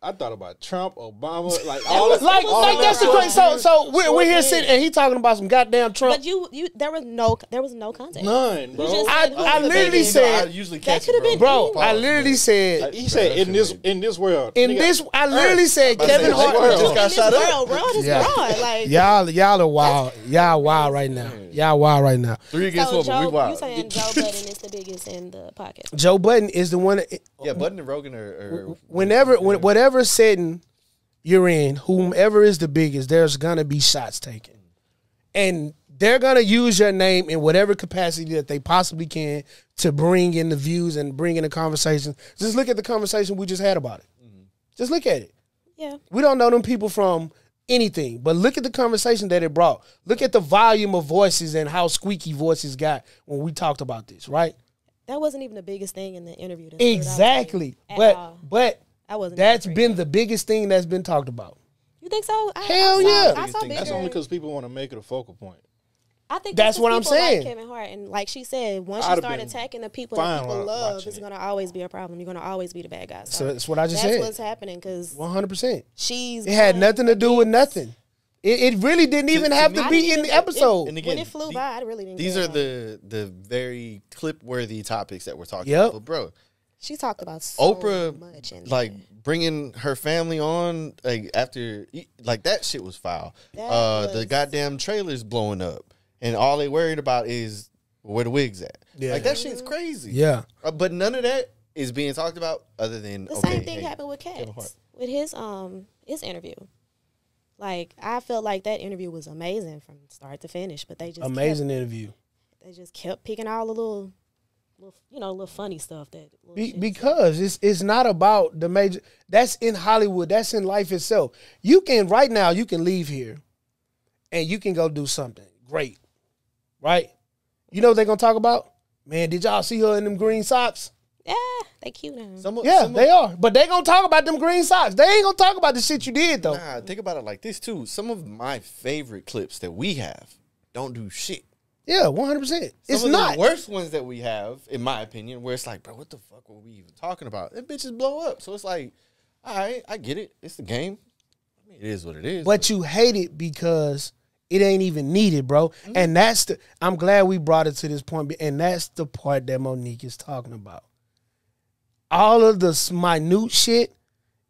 I thought about Trump, Obama, like all was- that. Like all that that's the shit. question. So we're here sitting, and he talking about some goddamn Trump. But you, there was no context. None, bro. You just I said who literally the said- I usually That catch could have been Bro, anyone. I literally said He said in this world. Nigga, I literally said about to Kevin say, Hart. world. In got this shot up. world is Yeah. broad. Like, Y'all are wild. Y'all wild right now. Y'all wild right now. 3 against so 4, but we Joe, you wild. saying Joe Budden is the biggest in the podcast? Joe Budden is the one. Yeah, Budden and Rogan are Whatever setting you're in, whomever is the biggest, there's going to be shots taken. And they're going to use your name in whatever capacity that they possibly can to bring in the views and bring in the conversation. Just look at the conversation we just had about it. Just look at it. Yeah. We don't know them people from anything, but look at the conversation that it brought. Look at the volume of voices and how squeaky voices got when we talked about this, right? That wasn't even the biggest thing in the interview. Exactly. But that's been the biggest thing that's been talked about. You think so? Hell yeah. I saw bigger. That's only because people want to make it a focal point. I think that's what I'm saying. Like Kevin Hart, and like she said, once you start attacking the people that people love, it's gonna always be a problem. You're gonna always be the bad guy. So that's what I just said. That's what's happening because 100%. It had nothing to do with nothing. It really didn't even have to be in the episode. And again, when it flew by, I really didn't. These are the very clip-worthy topics that we're talking about. But bro, she talked about so much, like bringing her family on, like after, like that shit was foul. The goddamn trailers blowing up, and all they worried about is where the wigs at. Yeah, like that shit's crazy. Yeah, but none of that is being talked about, other than the same thing happened with Katz with his interview. Like, I felt like that interview was amazing from start to finish, but they just interview. They just kept picking all the little funny stuff because it's not about the major. That's in Hollywood. That's in life itself. You can right now. You can leave here, and you can go do something great, right? You know what they're gonna talk about? Man, did y'all see her in them green socks? Yeah, they cute now. They are. But they gonna talk about them green socks. They ain't gonna talk about the shit you did, though. Nah, think about it like this, too. Some of my favorite clips that we have don't do shit. Yeah, 100%. It's Some of not. the worst ones that we have, in my opinion, where it's like, bro, what the fuck were we even talking about? That bitches blow up. So it's like, all right, I get it. It's the game. I mean, it is what it is. But you hate it because it ain't even needed, bro. Mm-hmm. And I'm glad we brought it to this point. And that's the part that Monique is talking about. All of the minute shit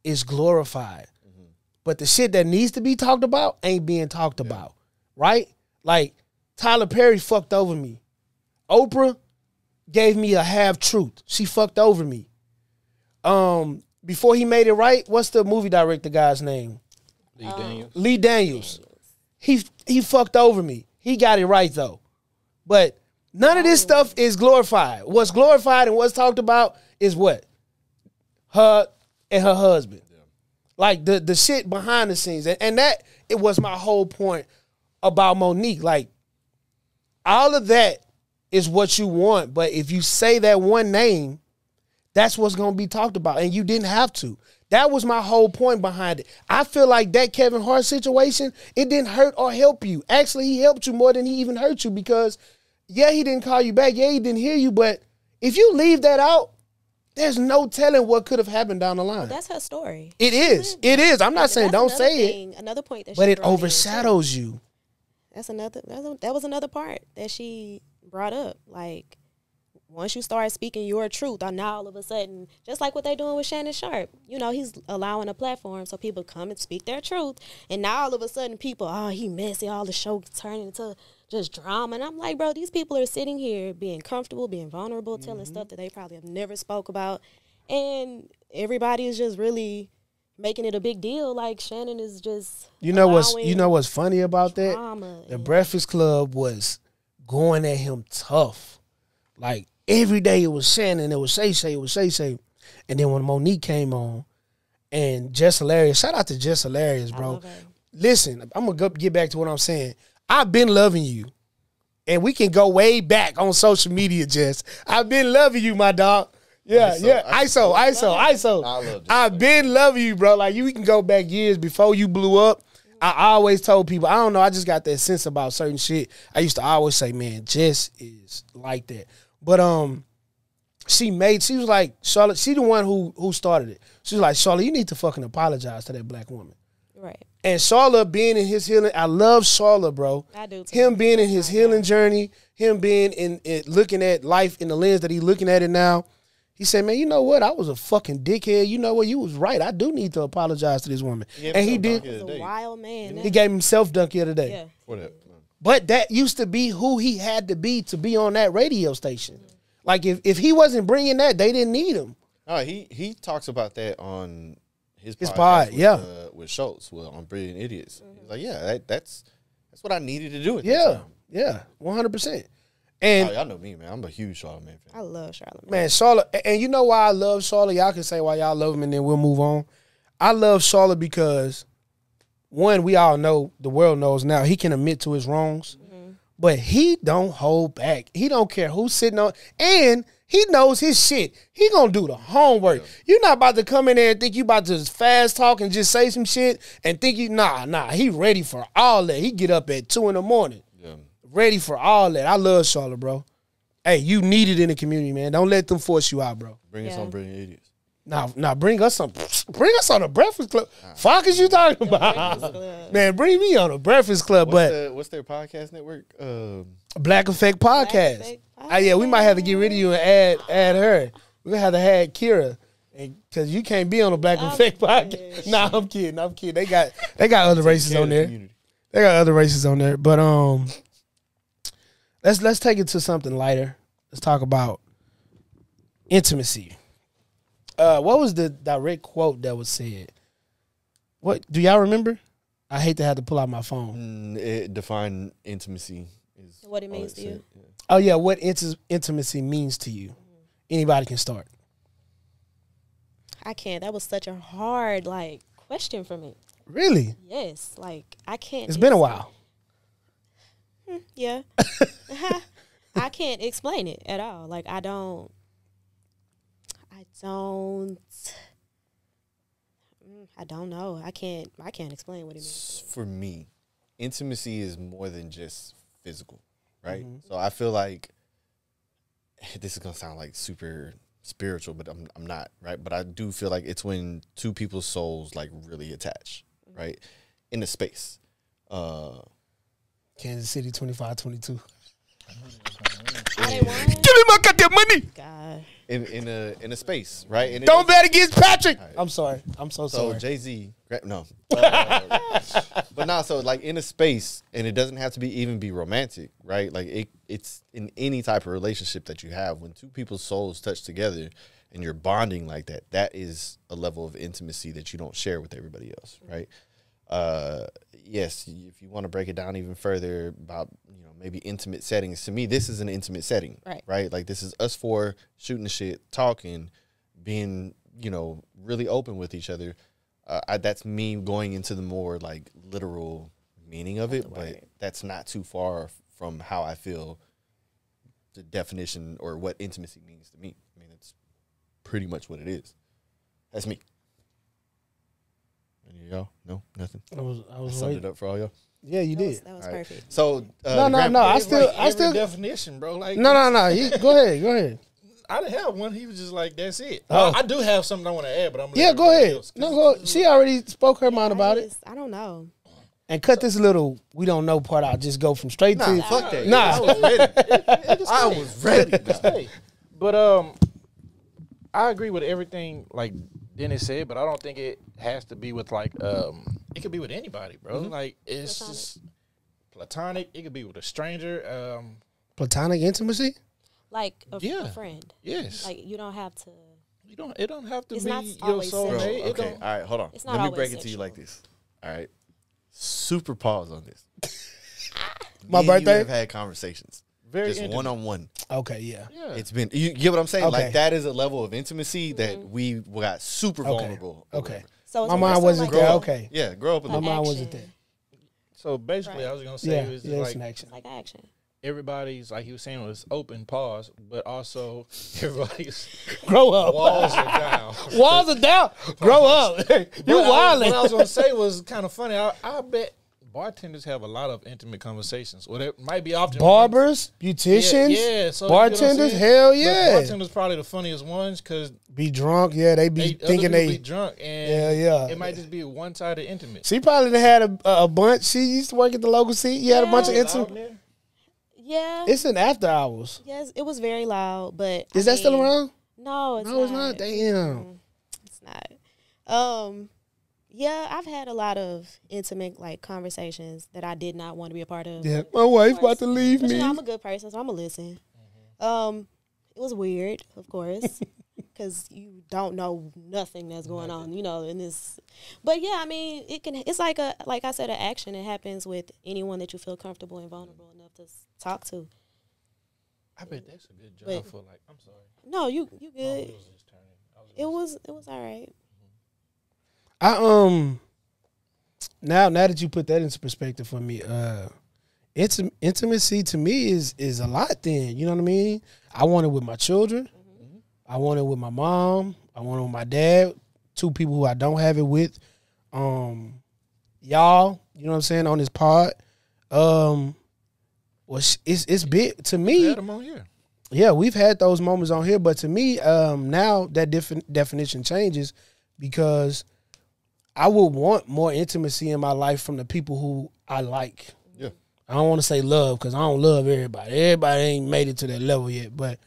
is glorified. Mm-hmm. But the shit that needs to be talked about ain't being talked about, right? Like, Tyler Perry fucked over me. Oprah gave me a half-truth. She fucked over me. Before he made it right, what's the movie director guy's name? Lee Daniels. He fucked over me. He got it right, though. But none of this stuff is glorified. What's glorified and what's talked about is what? Her and her husband. Yeah. Like the shit behind the scenes. And that, it was my whole point about Monique. Like, all of that is what you want. But if you say that one name, that's what's going to be talked about. And you didn't have to. That was my whole point behind it. I feel like that Kevin Hart situation, it didn't hurt or help you. Actually, he helped you more than he even hurt you because, yeah, he didn't call you back. Yeah, he didn't hear you. But if you leave that out, there's no telling what could have happened down the line. Well, that's her story. It is. It is. I'm not saying don't say it. Another point that but it overshadows you. That was another part that she brought up. Like, once you start speaking your truth, now all of a sudden, just like what they're doing with Shannon Sharp, he's allowing a platform so people come and speak their truth. And now all of a sudden people, he messy, all the show turning into just drama. And I'm like, bro, these people are sitting here being comfortable, being vulnerable, telling stuff that they probably have never spoke about. And everybody is just really making it a big deal. Like, Shannon is just what's funny about that? The Breakfast Club was going at him tough. Like, every day it was Shannon, it was Shay, it was Shay. And then when Monique came on, and Jess Hilarious, shout out to Jess Hilarious, bro. Listen, I'm going to get back to what I'm saying. I've been loving you. And we can go way back on social media, Jess. I've been loving you, my dog. Yeah, ISO. I've been loving you, bro. Like, we can go back years before you blew up. I always told people, I don't know, I just got that sense about certain shit. I used to always say, man, Jess is like that. But she was like, Charlotte, she the one who started it. She was like, Charlotte, you need to fucking apologize to that black woman. Right. And Charlotte being in his healing, I love Charlotte, bro. I do too. Him being in his healing journey, him being in looking at life in the lens that he's looking at it now. He said, man, you know what? I was a fucking dickhead. You know what? You was right. I do need to apologize to this woman. And he did. He was a wild man. He gave himself dunk the other day. Yeah. For that. But that used to be who he had to be on that radio station. Like, if he wasn't bringing that, they didn't need him. No, he talks about that on his His podcast pod, with, yeah. with Schultz, on Brilliant Idiots. He was like, yeah, that's what I needed to do at that Yeah, time. yeah, 100%. Oh, And y'all know me, man. I'm a huge Charlamagne fan. I love Charlamagne. man, Charlotte, and you know why I love Charlotte? Y'all can say why y'all love him, and then we'll move on. I love Charlotte because, one, we all know, the world knows now, he can admit to his wrongs, but he don't hold back. He don't care who's sitting on, and he knows his shit. He gonna do the homework. You're not about to come in there and think you about to just fast talk and just say some shit and think you, nah, he ready for all that. He get up at 2 a.m, Yeah. ready for all that. I love Charlotte, bro. Hey, you need it in the community, man. Don't let them force you out, bro. Bring us Yeah. on Brilliant Idiots. Now bring us on the Breakfast Club. Fuck is you talking about? Man, bring me on the Breakfast Club, What's their podcast network? Black Effect Podcast. Effect Yeah, we might have to get rid of you and add her. We're gonna have to add Kira. Cause you can't be on the Black Effect Podcast. Nah, I'm kidding. They got other races on there. Community. They got other races on there. But let's take it to something lighter. Let's talk about intimacy. What was the direct quote that was said? What do y'all remember? I hate to have to pull out my phone. Define intimacy. Is What it all means to you. said, yeah. Oh yeah, what intimacy means to you? Anybody can start. I can't. That was such a hard question for me. Really? Yes, I can't. It's been a while. Yeah. I can't explain it at all. I don't. I don't know. I can't explain what it means. For me, intimacy is more than just physical, right? So I feel like this is gonna sound like super spiritual, but I'm not, right? But I do feel like it's when two people's souls really attach, right? In the space. Kansas City 25-22. I won. Give me my goddamn money. God. In a space, right? And Don't bet against Patrick. I'm sorry. I'm so So sorry. Jay-Z, no. But no, so in a space, and it doesn't have to be romantic, right? It's in any type of relationship that you have, when two people's souls touch together and you're bonding like that, that is a level of intimacy that you don't share with everybody else, right? Yes, if you want to break it down even further about, maybe intimate settings, to me, this is an intimate setting, right? This is us four shooting the shit, talking, being, really open with each other. That's me going into the more literal meaning of it, but that's not too far from how I feel the definition or what intimacy means to me. I mean, it's pretty much what it is. That's me. Any of y'all? No, nothing. I was Summed waiting. it up for all y'all. Yeah, you did. That was All right. perfect. So No. I still. definition, bro. No. Go ahead. I didn't have one. He was just like, that's it. Oh. I do have something I want to add, but I'm gonna Yeah, let go everybody ahead. else, 'cause No, go. She already spoke her mind about it. I don't know. And cut this little we don't know part out. Just go from straight Nah, to fuck that. Nah. I was ready. I was ready. Hey, but I agree with everything Dennis said, but I don't think it has to be with it could be with anybody, bro. It's Platonic. just platonic. It could be with a stranger. Platonic intimacy. Yeah. A friend. Yes. You don't have to. It don't have to It's be not your always soulmate. sexual. It Okay, don't. all right, hold on. It's not Let me always break it to you sexual. like this. All right. Super pause on this. My Me and you birthday? have had conversations. Very Just intimate. one-on-one. Okay, yeah. Yeah. It's been, you get what I'm saying? Okay. That is a level of intimacy that we got super vulnerable. or Okay. whatever. So it's My more mind so wasn't like there. a- Okay. Yeah, grow up a My little. mind action. wasn't there. So basically, Right. I was gonna say Yeah, it was just it's an action. Like action. everybody's he was saying was open pause, but also everybody's Grow up. walls are down. Walls are down. Grow up. You But what I was wildin'. gonna say was kind of funny. I bet bartenders have a lot of intimate conversations. Well, it might be often Barbers, beauticians, yeah. So you get what I'm bartenders. saying? Hell But yeah. bartenders probably the funniest ones because Be drunk. Yeah, they be they thinking other people they. be drunk and Yeah. it might just be one sided intimate. She probably done had a bunch. She used to work at the local seat. You had a bunch of Yeah. intimate. Yeah. It's in after hours. Yes, it was very loud, but Is that still around? No, it's No, it's not. Damn. It's not. Yeah, I've had a lot of intimate conversations that I did not want to be a part of. Yeah, my wife about to leave But me. I'm a good person, so I'm gonna listen. It was weird, of course. because you don't know nothing that's going on, you know, in this. But yeah, I mean, it's like I said, an action. It happens with anyone that you feel comfortable and vulnerable enough to talk to. I bet that's a good job for like. I'm sorry. No, you good. It was It was all right. Now that you put that into perspective for me, intimacy to me is a lot. Then you know what I mean. I want it with my children. I want it with my mom. I want it with my dad. Two people who I don't have it with. Y'all, you know what I'm saying, on this pod. Well, it's big to me. had them on here. Yeah, we've had those moments on here, but to me, now that definition changes because I would want more intimacy in my life from the people who I like. Yeah. I don't want to say love because I don't love everybody. Everybody ain't made it to that level yet, but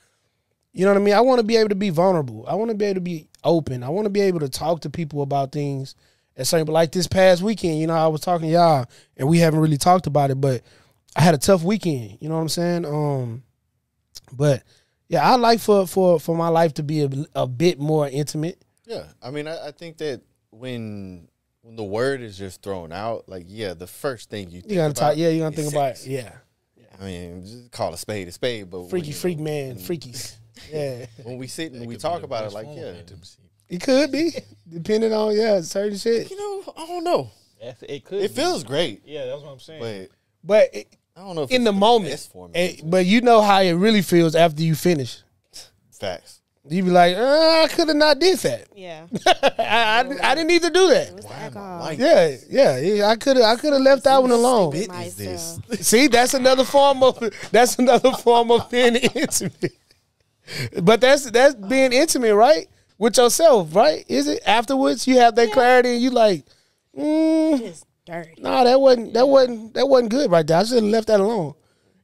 you know what I mean? I want to be able to be vulnerable. I want to be able to be open. I want to be able to talk to people about things. But like this past weekend, you know, I was talking to y'all and we haven't really talked about it, but I had a tough weekend. You know what I'm saying? But yeah, I like for my life to be a bit more intimate. Yeah, I mean, I think that when the word is just thrown out, like, yeah, the first thing you think about, you're gonna think about it. Yeah. I mean, just call a spade, but Freaky man, freakies. Yeah. When we sit and we talk about it, like, yeah, it could be depending on certain shit. you know, I don't know. It could. It feels great, Yeah, that's what I'm saying. But I don't know if in it's the moment, best for me. but you know how it really feels after you finish. Facts. You be like, I could have not did that. Yeah. I didn't need to do that. It was the Why am I alcohol. like Yeah. I could have left that one alone. Spit Myself. is this? See, that's another form of being intimate. But that's being intimate, right? With yourself, right? Is it? Afterwards, you have that clarity, and you like, Just dirty. no, that wasn't good right there. I should have left that alone.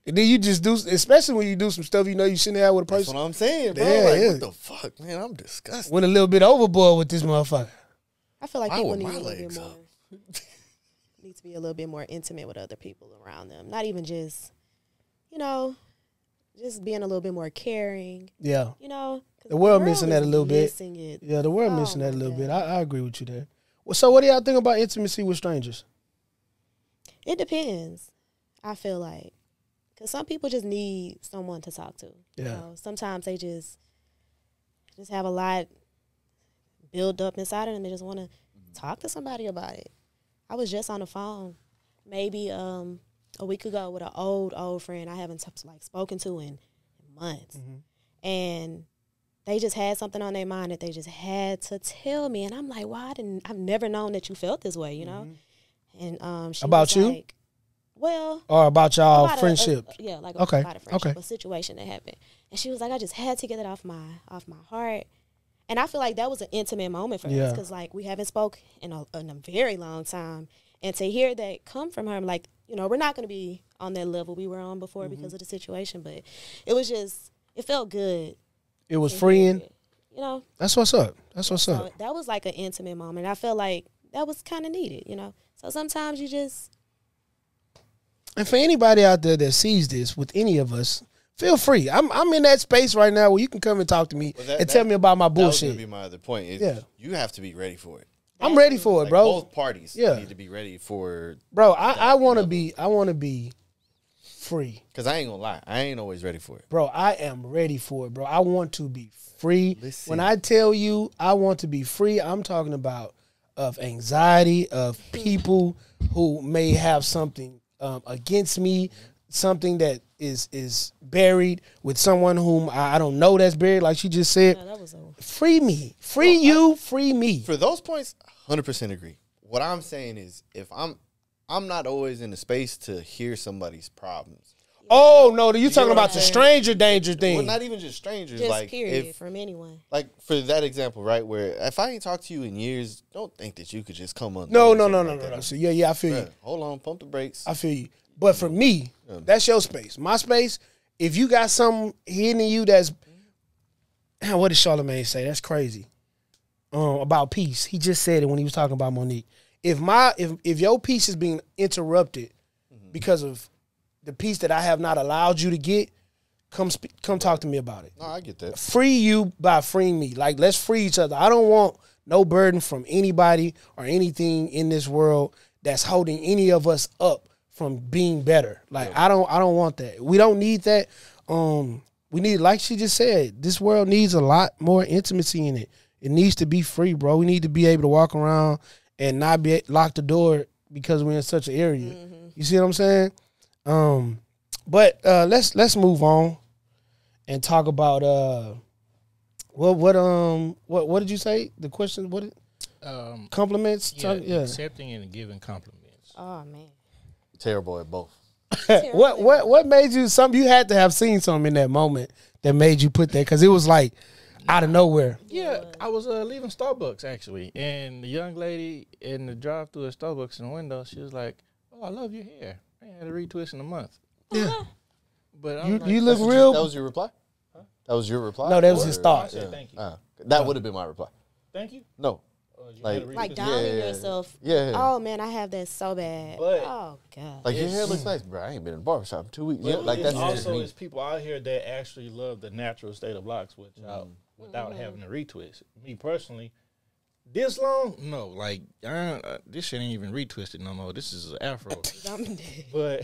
And then you just do, especially when you do some stuff you know you shouldn't have with a That's person. what I'm saying, bro. Yeah, like, yeah. what the fuck, man? I'm disgusted. Went a little bit overboard with this motherfucker. I feel like Why people with need my a little bit legs more. up? Need to be a little bit more intimate with other people around them. Not even just, you know, just being a little bit more caring. Yeah. You know, 'cause The world missing is that a little bit. missing it. Yeah, the world Oh, missing that a my little bit. God. I agree with you there. Well, so what do y'all think about intimacy with strangers? It depends. I feel like, because some people just need someone to talk to. You Yeah. know, sometimes they just have a lot build up inside of them. They just want to talk to somebody about it. I was just on the phone maybe a week ago with an old friend I haven't spoken to in months. And they just had something on their mind that they just had to tell me. And I'm like, I've never known that you felt this way, you know? And she About was you? like, well, Or about y'all about friendship? about a friendship, okay. a situation that happened. And she was like, I just had to get it off my heart. And I feel like that was an intimate moment for us because, like, we haven't spoke in a very long time. And to hear that come from her, I'm like, you know, we're not going to be on that level we were on before because of the situation. But it was just, it felt good. It was to hear freeing. it, you know? That's what's up. That's what's So up. that was like an intimate moment. I felt like that was kind of needed, you know? So sometimes you just... And for anybody out there that sees this with any of us, feel free. I'm in that space right now where you can come and talk to me and tell me about my That was gonna bullshit. be my other point. Is Yeah. you have to be ready for it. I'm ready for it, Like, bro. both parties Yeah. need to be ready for. Bro, I want to be free. Because I ain't gonna lie, I ain't always ready for it. Bro, I am ready for it, bro. I want to be free. Listen. When I tell you I want to be free, I'm talking about of anxiety, of people who may have something against me, something that is buried with someone whom I don't know that's buried, like she just said. Yeah, that was a... Free me. Free you, free me. For those points, 100% agree. What I'm saying is, if I'm not always in the space to hear somebody's problems. Oh, no, you talking what about I'm the saying? stranger danger thing. Well, not even just strangers. Just like period, if, from anyone. like for that example, right? Where if I ain't talked to you in years, don't think that you could just come on. No. Like So, yeah, I feel you. Bruh, hold on, pump the brakes. I feel you. But for me, that's your space. My space, if you got something hidden in you that's, what did Charlamagne say? That's crazy. About peace. He just said it when he was talking about Monique. If your peace is being interrupted because of the peace that I have not allowed you to get, come talk to me about it. No, I get that. Free you by freeing me. Like, let's free each other. I don't want no burden from anybody or anything in this world that's holding any of us up from being better. Like, I don't want that. We don't need that. We need, like she just said, this world needs a lot more intimacy in it. It needs to be free, bro. We need to be able to walk around and not be lock the door because we're in such an area. Mm-hmm. You see what I'm saying? But let's move on and talk about what did you say? The question, what compliments? Yeah, accepting and giving compliments. Oh man. Terrible at both. What made you you had to have seen something in that moment that made you put that, because it was like out of nowhere. Yeah, I was leaving Starbucks actually, and the young lady in the drive-thru at Starbucks in the window, she was like, "Oh, I love your hair. I ain't had a retwist in a month." Yeah, but you look real. That was your reply? Huh? That was your reply? No, that was his thought. I said thank you. That would have been my reply. Thank you. No. Like downing yourself. Yeah. Oh man, I have that so bad. But oh god. Like, your hair looks nice, bro. I ain't been in the barbershop in 2 weeks. But Like, that's also me. it's people out here that actually love the natural state of locks without having a retwist. Me personally, this long, no. Like, this shit ain't even retwisted no more. This is an afro. But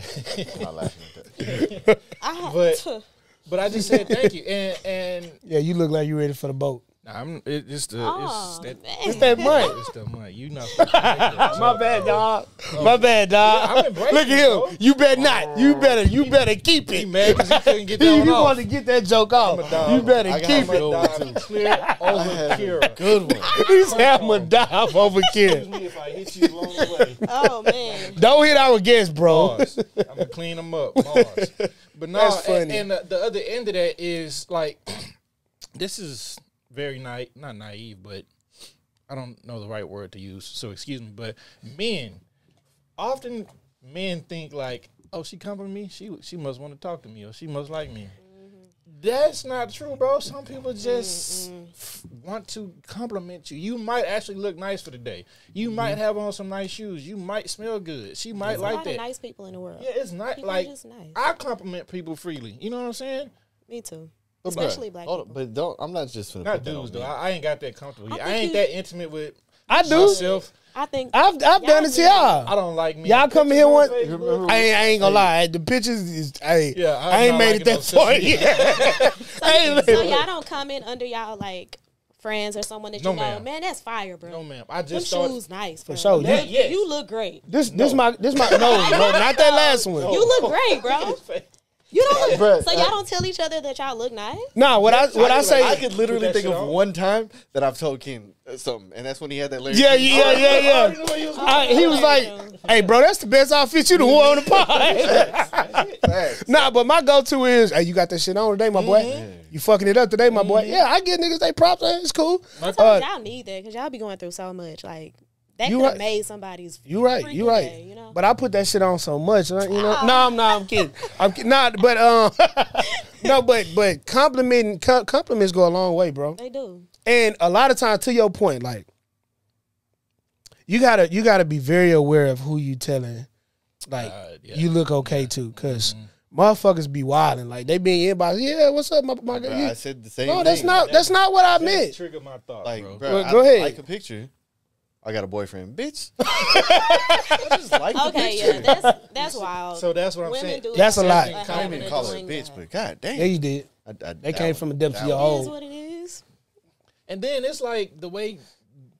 I'm not laughing at that. but I just said thank you, and yeah, you look like you ready for the boat. It's that month. It's the month. You know. My bad, dog. My bad, dog. Look at him. Bro. You better not. You better keep it. He mad because he couldn't get that one You off. want to get that joke off. You better keep it. Clear over Kira. Good one. He's having a dive over Kira. Excuse me if I hit you along the way. Oh man. Don't hit our guests, bro. I'm gonna clean them up. Mars. But no, That's funny. and the other end of that is like, this is very not naive, but I don't know the right word to use, so excuse me. But often men think like, oh, she complimented me, she must want to talk to me, or she must like me. That's not true, bro. Some people just want to compliment you. You might actually look nice for the day. You might have on some nice shoes. You might smell good. She might There's like a lot that. of nice people in the world. Yeah, it's not People like are just nice. I compliment people freely. You know what I'm saying? Me too. But Especially black people. But I'm not just finna Not put that dudes on though. me. I ain't got that comfortable. I think ain't that intimate with I do. myself. I think I've done it to y'all. I don't like me. Y'all come here one. Facebook. I ain't gonna lie. The pictures is. Yeah, I ain't not made it liking that far yet. so y'all don't comment under y'all like friends or someone that you No, know. ma'am. Man, that's fire, bro. No, ma'am. I Them just thought shoes nice, bro. For sure. Yes. You look great. This my no, not that last one. You look great, bro. You don't Bruh, so y'all don't tell each other that y'all look nice? No, what I say. I could literally that think shit of on. one time that I've told Ken something, and that's when he had that lyric. Yeah. He was Oh, like, "Hey, bro, that's the best outfit you done wore on the pod." Nah, but my go-to is, "Hey, you got that shit on today, my boy. You fucking it up today, my boy." Yeah, I get niggas they props. It's cool. Sometimes y'all need that because y'all be going through so much. Like that You could have right. made somebody's. You right. freaking You right. day, you know? But I put that shit on so much. You know. No, I'm kidding. I'm kidding. Nah, but no, but compliments go a long way, bro. They do. And a lot of times, to your point, like you gotta be very aware of who you telling. Like you look okay too, cause motherfuckers be wilding. Like they be in inbox. Yeah, what's up, my guy? I said the same No, thing. that's not what I meant. Trigger my thought, Like, bro. bro, Well, go ahead. I like a picture. I got a boyfriend, bitch. I just like the Okay, picture. yeah, that's wild. So that's what I'm Women saying. do That's a lot. a I habit didn't even of call her a doing bitch, that. but god damn. Yeah, you did. They came from the depths of your It is hole. what it is. And then it's like the way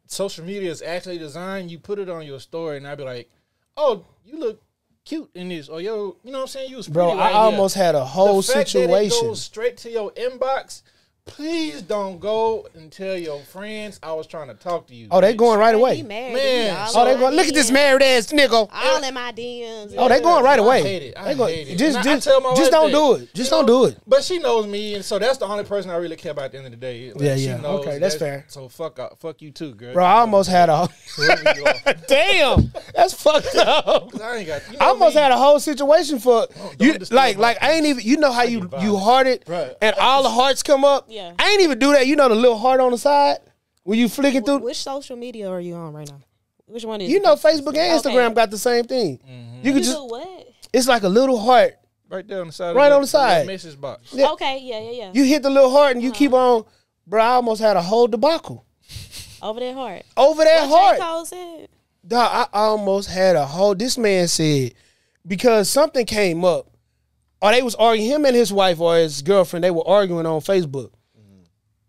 social media is actually designed. You put it on your story, and I'd be like, "Oh, you look cute in this," or "Yo, you know what I'm saying? You was Bro, pretty I right almost had a whole the fact situation. That it goes straight to your inbox. Please don't go and tell your friends I was trying to talk to you. Oh, they going right He away. married. Man. He all Oh, they in my going. Look at this DMs. married ass nigga. All in my DMs. Oh, they going right away. I hate it. They go- hate it. Just, And I just, tell my wife just don't that, do it. Just you don't know, do it. But she knows me, and so that's the only person I really care about at the end of the day. Like, Yeah, she yeah. knows Okay, that's fair. So fuck you too, girl. Bro, I almost had a. Whoever you are. Damn, that's fucked up. I ain't got. You know I almost me. had a whole situation for you. disturb Like my I ain't even. You know how you get violent. heart it, Bruh. and all the hearts come up. Yeah. I ain't even do that. You know the little heart on the side when you flicking through. Which social media are you on right now? Which one is You it? know Facebook and Okay. Instagram got the same thing. You You could just. do what? It's like a little heart Right there on the side. Right of on the side. Message box. Yeah. Okay, yeah. You hit the little heart and you keep on. Bro, I almost had a whole debacle. Over that heart. Over that What J. heart. Cole said? Dog, I almost had a whole. This man said, because something came up, or they was arguing, him and his wife or his girlfriend, they were arguing on Facebook.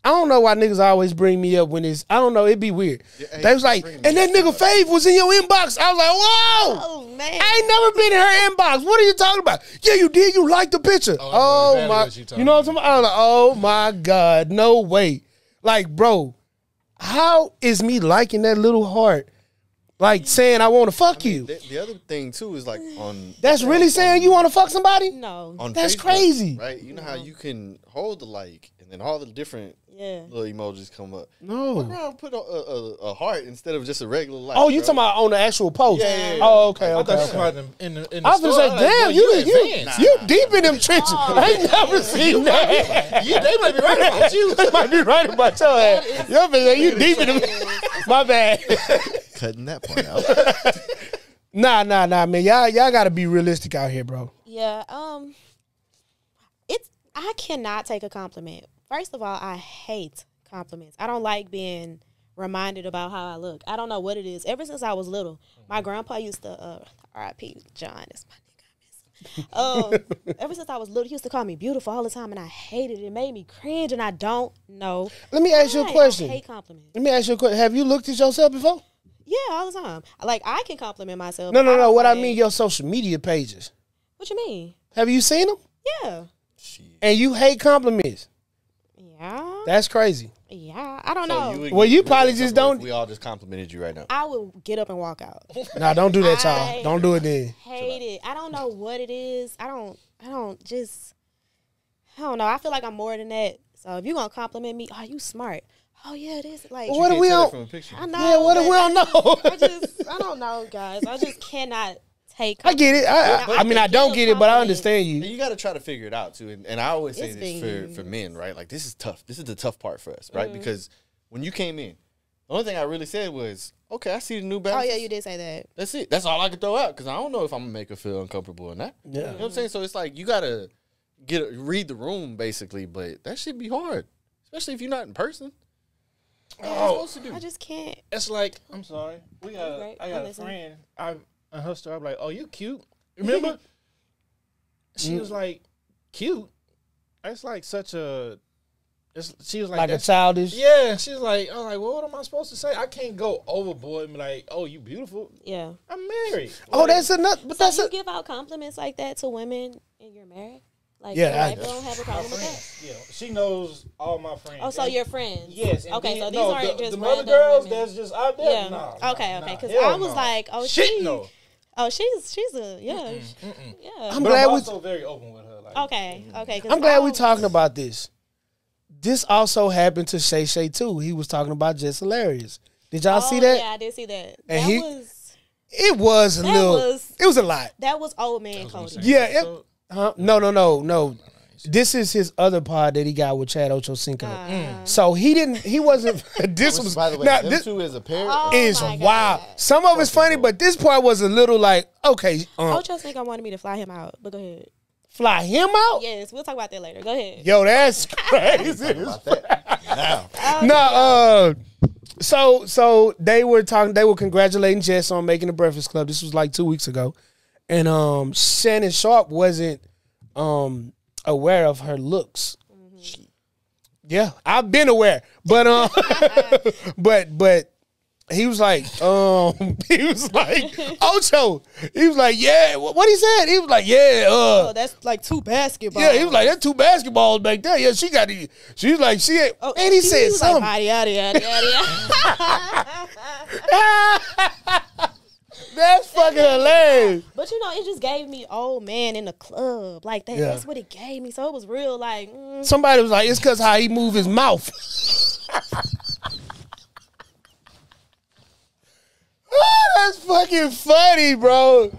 I don't know why niggas always bring me up when it's, I don't know, it'd be weird. Yeah, hey, they was like, and that nigga Fave was in your inbox. I was like, whoa. Oh, man. I ain't never been in her inbox. What are you talking about? Yeah, you did. You liked the picture. Oh, Oh, exactly my. what you talking You know what I'm talking about? I was like, oh, my God. No way. Like, bro, how is me liking that little heart? Like saying I want to fuck you. The other thing too is like on. That's really saying you want to fuck somebody? No. On That's Facebook, crazy. right? You know how you can hold the like, and then all the different Yeah. little emojis come up. No. Fuck around, put a heart instead of just a regular like. Oh, you bro. talking about on the actual post? Yeah. Oh, okay, I thought you okay. were talking in the I was store. gonna say, Like, damn, boy, you advanced. you deep in them trenches. I ain't never seen that. Yeah, they might be right about you. They might be right about your ass. Your bitch, you deep in them. My bad. Cutting that part out. Nah, man. Y'all gotta be realistic out here, bro. Yeah. I cannot take a compliment. First of all, I hate compliments. I don't like being reminded about how I look. I don't know what it is. Ever since I was little, my grandpa used to R.I.P. John, that's my nigga. I miss him. Ever since I was little, he used to call me beautiful all the time, and I hated it. It made me cringe, and I don't know. Let me ask you a why. question. I hate compliments. Let me ask you a question. Have you looked at yourself before? Yeah, all the time. Like, I can compliment myself. No. don't What I like- mean, your social media pages. What you mean? Have you seen them? Yeah. And you hate compliments. Yeah. That's crazy. Yeah. I don't know. Well, you probably just don't- We all just complimented you right now. I will get up and walk out. Nah, don't do that, y'all. I- Don't do it then. Hate it. I don't know what it is. I don't know. I feel like I'm more than that. So if you gonna compliment me, oh, you smart. Oh yeah, this like What if we don't? From a picture. I know. Yeah, what if we don't know? I don't know, guys. I just cannot take I get it. I mean, I don't get it, but I understand And you. you got to try to figure it out too. And I always say It's this been- for men, right? Like this is tough. This is the tough part for us, right? Mm-hmm. Because when you came in, the only thing I really said was, "Okay, I see the new Oh balance." yeah, you did say that. That's it. That's all I could throw out because I don't know if I'm gonna make her feel uncomfortable or not. Yeah. You know what I'm saying? So it's like you gotta read the room basically, but that should be hard, especially if you're not in person. What are you supposed to do? I just can't. It's like, I'm sorry. Right, I I'm got a listening. friend. In her store, I'm like, oh, you cute. Remember? She was like, cute. It's like such a. She was like, Like a that's- childish. Yeah, she was like, I'm like, well, what am I supposed to say? I can't go overboard and be like, oh, you beautiful. Yeah. I'm married. Oh, Like, that's enough. But So that's you a. give out compliments like that to women and you're married? Like Yeah, your I- wife don't have a my problem with that? friends. Yeah, she knows all my friends. Oh, so And- your friends? Yes. and Okay, then- so these no, aren't the, just the other random girls women. that's just out there. Yeah. Nah, Okay. nah, Because hell I was no. like, oh, Shit, no. Oh, she's a yeah. Yeah. I'm But glad I'm we. also very open with her. Like, Okay. 'Cause I'm glad I we was- talking about this. This also happened to Shay Shay too. He was talking about Just Hilarious. Did y'all see that? Yeah, I did see that. And That It was a That little. was- It was a lot. was old man Cody. Yeah. No. This is his other pod that he got with Chad Ochocinco. So he wasn't. This was. By the way, now, them this two as a pair. Oh, is my wild. God. Some of it's funny, but this part was a little like, okay, Ocho think I wanted me to fly him out, but go ahead. fly him out. Yes, we'll talk about that later. Go ahead. Yo, that's crazy. About that. Now, No, so they were talking. They were congratulating Jess on making the Breakfast Club. This was like 2 weeks ago, and Shannon Sharp wasn't aware of her looks. Yeah, I've been aware, but but he was like Ocho. He was like, yeah. What he said? He was like, yeah. Oh, that's like two basketballs. Yeah, he was like, that's 2 basketballs back there. Yeah, she got the. She's like, she. Oh, and he said was something. Like, yada. That's fucking hilarious. But you know, it just gave me old man in the club. Like that, Yeah. that's what it gave me. So it was real like Somebody was like, it's because how he move his mouth. Oh, that's fucking funny, bro.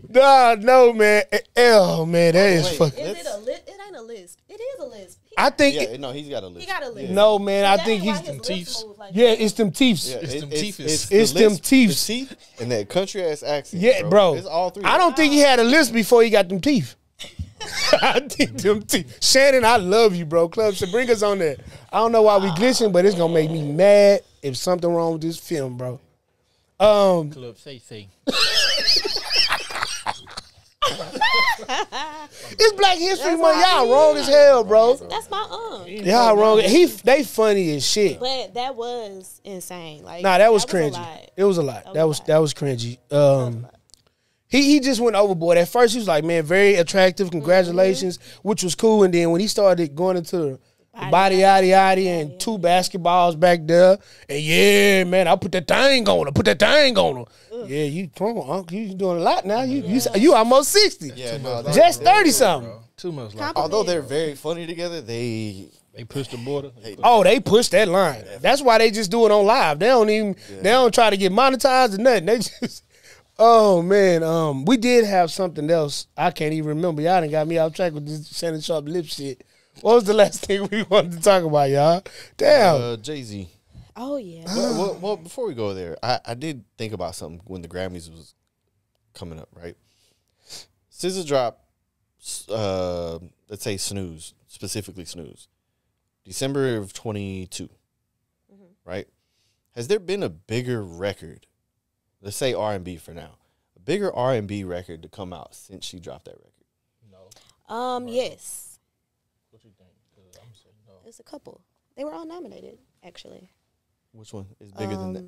Nah, no, man. Oh, man, that is Wait, fucking. is it a list? It ain't a list. It is a list. I think. yeah, no, he's got a list. He got a list. No, man, I That think ain't why he's. his lips teeths. move like Yeah, that. it's them teeth. Yeah, It's them teeth. It's the them lips, teeth. the teeth, and that country ass accent. Yeah, bro. It's all three. I don't think he had a list before he got them teeth. I think them Shannon, I love you, bro. Club, so bring us on there. I don't know why we glitching, but it's gonna make me mad if something wrong with this film, bro. Club say. It's Black History Month. Y'all wrong as hell, bro. That's my aunt. Y'all wrong. They funny as shit. But that was insane. Like, Nah, that was a cringy. lot. It was a lot. That was cringy. He just went overboard. At first, he was like, man, very attractive. Congratulations, which was cool. And then when he started going into the body yaddy and two basketballs back there, and yeah, man, I put that thing on her. Yeah, you come on, Uncle. You doing a lot now. You almost 60. Yeah, no, Just 30 something. Too much like although they're very funny together, they push the border. They pushed that line. That's why they just do it on live. They don't try to get monetized or nothing. They just, oh man, we did have something else. I can't even remember. Y'all done got me off track with this Shannon Sharp lip shit. What was the last thing we wanted to talk about, y'all? Damn. Jay-Z. Oh, yeah. Well, before we go there, I did think about something when the Grammys was coming up, right? SZA dropped, let's say Snooze, specifically Snooze, December of 22, right? Has there been a bigger record, let's say R&B for now, a bigger R&B record to come out since she dropped that record? No. Yes. What you think? I'm saying no. There's a couple. They were all nominated, actually. Which one is bigger than that?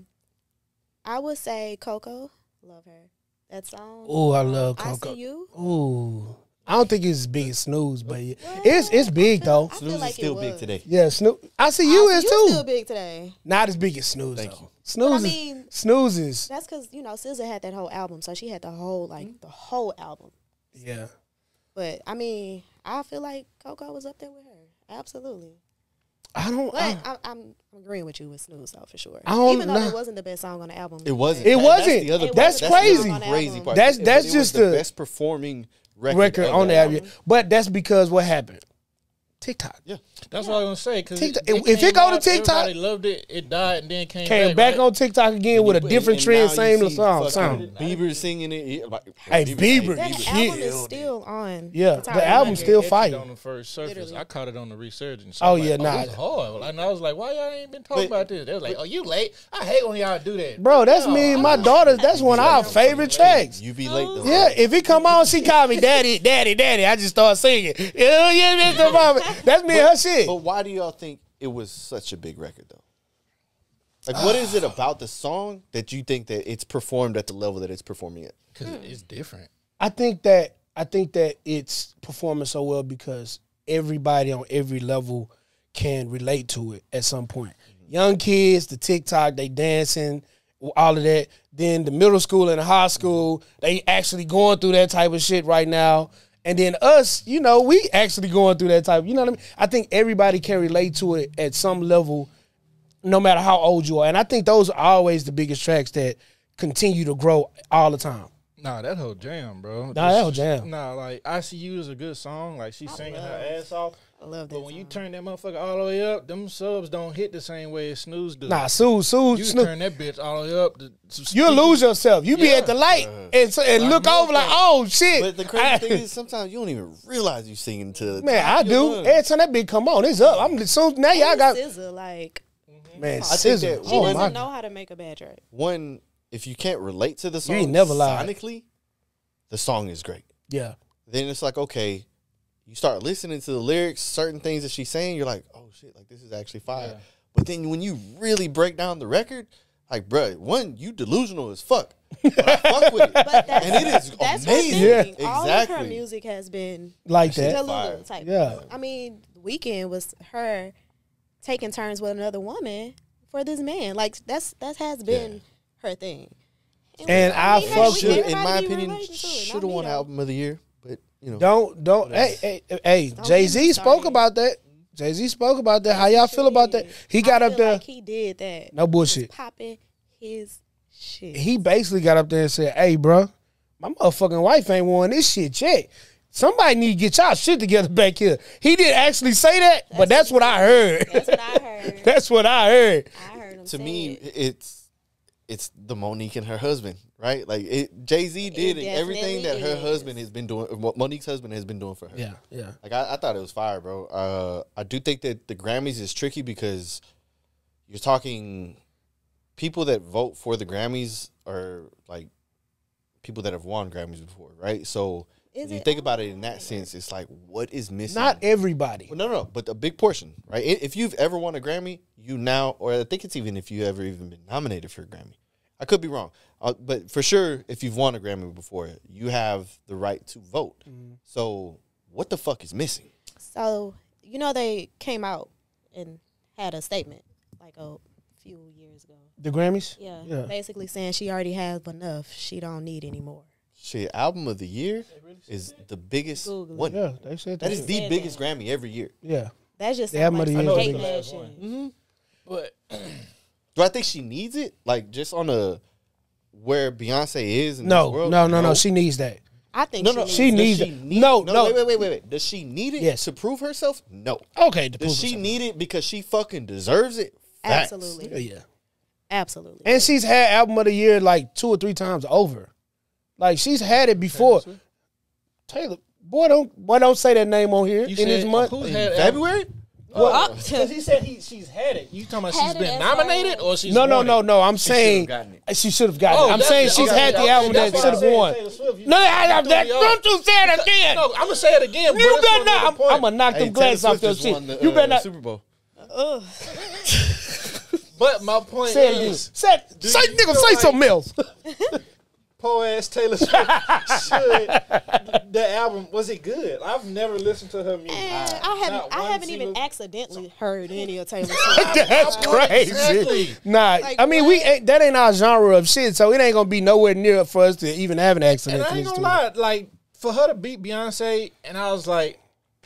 I would say Coco. Love her. That song. Oh, I love Coco. I See You. Ooh. I don't think it's as big as Snooze, but it's big though. Snooze is still big today. Yeah, Snooze. I See You is too. Still big today. Not as big as Snooze Thank though. you. Snooze is. That's because SZA had that whole album, so she had the whole the whole album. Yeah. But I mean, I feel like Coco was up there with her. Absolutely. But I'm agreeing with you with Snooze though, for sure. I don't Even though know. it wasn't the best song on the album. It wasn't. It wasn't. That's the other part. That's crazy. The crazy part. That's But it was just the the best performing record on the album. But that's because what happened? TikTok. Yeah. That's what I was gonna say. Cause TikTok. If it go to TikTok, everybody loved it. It died and then came back right? on TikTok again with a different trend, same song. Bieber singing it. Like, Hey, Bieber. That album is still on. Yeah, the album still fighting. On the first surface, Literally. I caught it on the resurgence. Oh, I'm yeah, like, nah. It's hard. And I was like, why y'all ain't been talking about this? They was like, oh, you late. I hate when y'all do that. Bro, that's me and my daughters. That's one of our favorite tracks. You be late though. Yeah, if it come on, she call me daddy, daddy, daddy. I just start singing. Yeah, Mr. Mama. That's me and her shit. But why do y'all think it was such a big record though? Like, what is it about the song that you think that it's performed at the level that it's performing at? Because it's different. I think that it's performing so well because everybody on every level can relate to it at some point. Young kids, the TikTok, they dancing, all of that. Then the middle school and the high school, they actually going through that type of shit right now. And then us, we actually going through that type. You know what I mean? I think everybody can relate to it at some level, no matter how old you are. And I think those are always the biggest tracks that continue to grow all the time. Nah, that whole jam, bro. That whole jam. Nah, like, I See You is a good song. Like, she's singing her ass off. I love that. But when you turn that motherfucker all the way up, them subs don't hit the same way as Snooze does. Nah, You Snooze. turn that bitch all the way up. You'll lose yourself. You be at the light and look over like, oh, shit. But the crazy thing is sometimes you don't even realize you singing to Man, I do. Every time that bitch come on, it's up. Now y'all got SZA, like, man, I think SZA. that she Oh my doesn't God. know how to make a bad track. one, if you can't relate to the song ain't never lied. sonically, the song is great. Yeah. Then it's like, okay, you start listening to the lyrics, certain things that she's saying, you're like, oh shit, like this is actually fire. Yeah. But then when you really break down the record, like, bruh, one, you delusional as fuck. But I fuck with it. But that's, And it is that's amazing. her thing. Yeah, All of her exactly. music has been Like that. Delulu type. Yeah. I mean, Weekend was her taking turns with another woman for this man. Like, that has been her thing. And I mean, fuck hey, with- In my everybody be opinion, relating to it, should not have me, won though. album of the year. But Don't. Hey, Don't Jay-Z get me spoke started. about that. Jay-Z spoke about that. How y'all feel about that? He got I up feel there. like he did that. No bullshit. Popping his shit. He basically got up there and said, hey, bro, my motherfucking wife ain't won this shit yet. Somebody need to get y'all shit together back here. He didn't actually say that, but that's what I heard. That's what I heard. That's what I heard. I heard him to say me, it. it's it's the Monique and her husband, right? Like Jay-Z did everything that her husband has been doing. What Monique's husband has been doing for her. Yeah. Like I thought it was fire, bro. I do think that the Grammys is tricky because you're talking people that vote for the Grammys are like people that have won Grammys before, right? So when you think about it in that sense, it's like, what is missing? Not everybody. Well, no, but a big portion, right? If you've ever won a Grammy, you now, or I think it's even if you ever even been nominated for a Grammy. I could be wrong, but for sure, if you've won a Grammy before, you have the right to vote. So what the fuck is missing? So, they came out and had a statement like a few years ago. The Grammys? Yeah. Basically saying she already has enough. She don't need any more. Shit, album of the year is the biggest one. Yeah, they said that is the biggest Grammy every year. Yeah. That's just the album of the year. hate that shit. But do I think she needs it? Like just on a where Beyonce is in this No, world? no. She needs that. I think she needs it. No. Wait. Does she need it to prove herself? No. Okay. Does she need it because she fucking deserves it? Facts. Absolutely. Yeah. Absolutely. And she's had album of the year like 2 or 3 times over. Like she's had it before. Taylor, boy, don't say that name on here in this month. Who's had February? Because he said she's had it. You talking about she's been nominated or she's No. I'm saying she should have gotten it. I'm saying she's had the album that should have won. No, don't you say it again. No, I'm gonna say it again. You better not. I'm gonna knock them glasses off your shit. You better not. Super Bowl. But my point Say it again. is, Say something else. poor ass Taylor Swift should the album was it good? I've never listened to her music. I haven't even accidentally heard any of Taylor Swift. That's crazy. Exactly. Nah, Like, I mean that ain't our genre of shit, so it ain't gonna be nowhere near for us to even have an accident. And I ain't gonna lie, like for her to beat Beyonce, and I was like,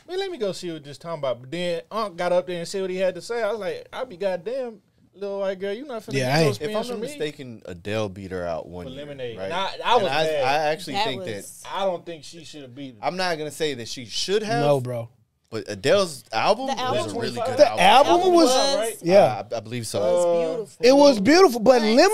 man, let me go see what this talking about. But then Unc got up there and said what he had to say. I was like, I'll be goddamn. Little white girl, you not finna get those if spins I'm from not me. mistaken, Adele beat her out one year, Lemonade. right? I actually think that I don't think she should have beat. I'm not gonna say that she should have. No, bro. But Adele's album was a really good The album. album was right? yeah. I believe so. It was beautiful. It was beautiful, but Lemonade.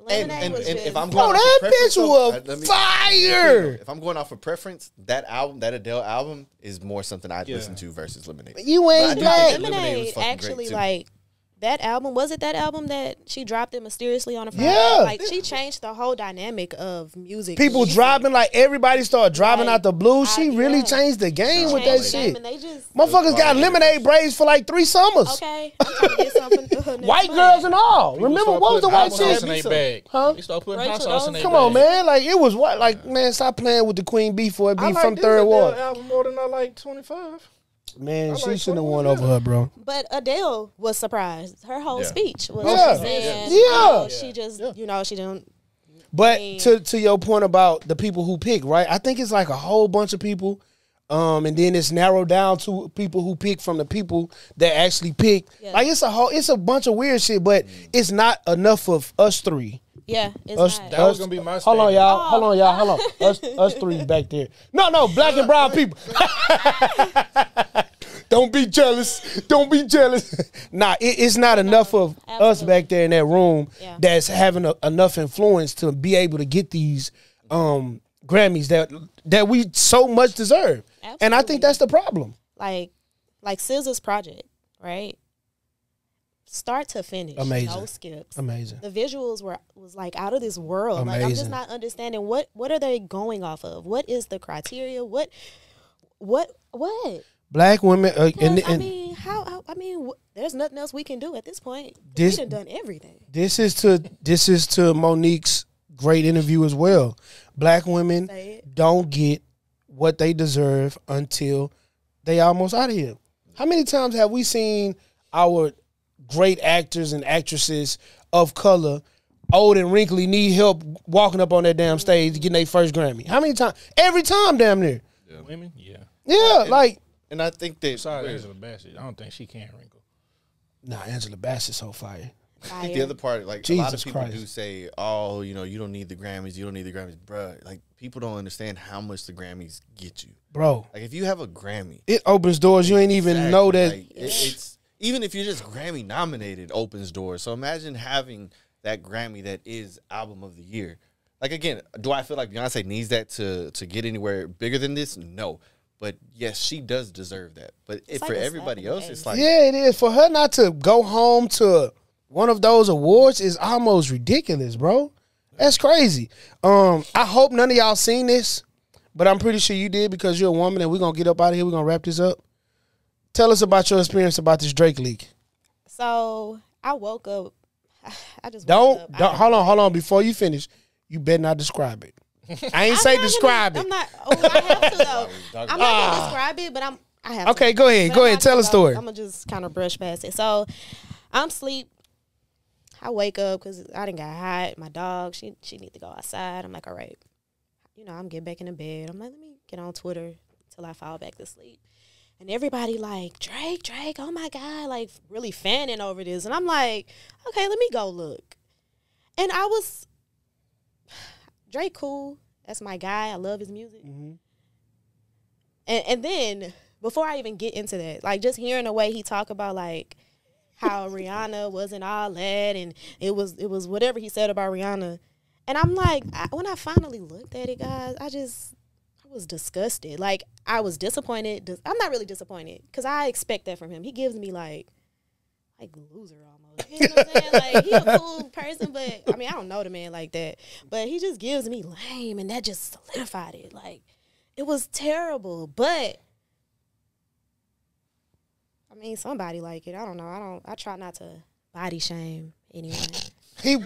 Lemonade was and just- if I'm Bro, going off that of preference, bitch was let me- fire. If I'm going off of preference, that album, that Adele album, is more something I'd listen to versus Lemonade. You ain't But I black. do think Lemonade was fucking actually great, too. like that album. Was it that album that she dropped it mysteriously on a Friday? Yeah. Like she changed the whole dynamic of music. People driving like everybody started driving Like, out the blues. She really yeah. changed the game with that Changed the game, shit. and they just Motherfuckers got lemonade braids for like 3 summers. okay. I'm trying to get something. White girls and all. Remember what was the white hot sauce shit? in their bag? Huh? They start putting Rachel hot sauce in their Dolezal? bag. Come on, man. Like it was what? Like man, stop playing with the Queen Bee for it I be like from this Third Adele Ward. album more than I like 25. Man, I she like shouldn't have 21 won over her, bro. But Adele was surprised. Her whole Yeah. speech was Yeah. saying, Yeah. she just, she didn't. But mean- to your point about the people who pick, right? I think it's like a whole bunch of people, and then it's narrowed down to people who pick from the people that actually pick. Yeah. Like it's a bunch of weird shit, but it's not enough of us three. Yeah, it's Us, not. That was gonna be my hold on, statement. y'all. Hold on, y'all. Hold on. Us three back there. No, black and brown people. Don't be jealous. Don't be jealous. Nah, it's not enough of us Absolutely. back there in that room Yeah. that's having enough influence to be able to get these Grammys that we so much deserve. And I think Absolutely. that's the problem. like SZA's project, right? Start to finish, Amazing. no skips. Amazing. The visuals was like out of this world. Like I'm just Amazing. not understanding what are they going off of? What is the criteria? What? Black women, and I mean, there's nothing else we can do at this point. This- We done everything. this is to Monique's great interview as well. Black women Say it. don't get what they deserve until they almost out of here. How many times have we seen our great actors and actresses of color, old and wrinkly, need help walking up on that damn stage getting their first Grammy? How many times? Every time, damn near. Women, yeah. Yeah, like And I think that Sorry, Angela Bassett. I don't think she can wrinkle. nah, Angela Bassett's so fire. I think the other part, like a lot Jesus of people Christ. do say, "Oh, you don't need the Grammys. You don't need the Grammys, bruh." Like people don't understand how much the Grammys get you. Bro, Like if you have a Grammy, it opens doors you ain't even exactly, know that. like, it's even if you're just Grammy nominated, opens doors. So imagine having that Grammy that is album of the year. Like, again, do I feel like Beyonce needs that to get anywhere bigger than this? No. But, yes, she does deserve that. But for everybody else, it's like... Yeah, it is. For her not to go home to one of those awards is almost ridiculous, bro. That's crazy. I hope none of y'all seen this, but I'm pretty sure you did because you're a woman, and we're going to get up out of here. We're going to wrap this up. Tell us about your experience about this Drake leak. So, I woke up. I just Don't hold on. Before you finish, you better not describe it. I ain't say describe it. I'm not. Oh, I have to though. I'm not gonna describe it, but I have. Okay, to. go ahead. But Go ahead. Tell a story. I'm gonna just kind of brush past it. So, I'm asleep. I wake up because I didn't got hot. My dog, she need to go outside. I'm like, all right, I'm getting back in the bed. I'm like, let me get on Twitter till I fall back to sleep. And everybody like, Drake, oh my God, like really fanning over this. And I'm like, okay, let me go look. And I was, Drake cool. That's my guy. I love his music. Mm-hmm. And then, before I even get into that, like just hearing the way he talk about like how Rihanna wasn't all that and it was whatever he said about Rihanna. And I'm like, when I finally looked at it, guys, I was disgusted. Like, I was disappointed. I'm not really disappointed because I expect that from him. He gives me like loser almost. You know what I'm saying? Like, he a cool person, but I mean, I don't know the man like that. But he just gives me lame, and that just solidified it. Like, it was terrible. But I mean, somebody like it. I don't know. I try not to body shame anyone.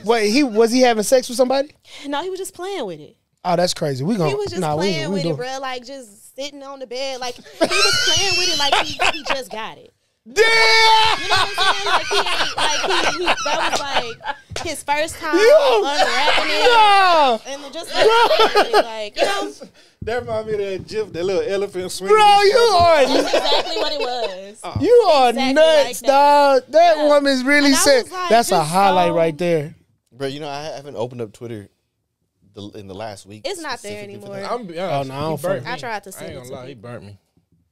Was he having sex with somebody? No, he was just playing with it. Oh, that's crazy. He was just playing with it, bro. Like, just sitting on the bed. Like, he was playing with it like he just got it. Damn! You know what I'm saying? Like, that was like his first time unwrapping it. No! And just like, That reminds me of that GIF, that little elephant swinging. Bro, that's exactly what it was. You are exactly nuts, like dog. That woman's really said. Like, that's a highlight right there. Bro, I haven't opened up Twitter in the last week. It's not there anymore. I tried to see I ain't it. gonna lie, he burnt me.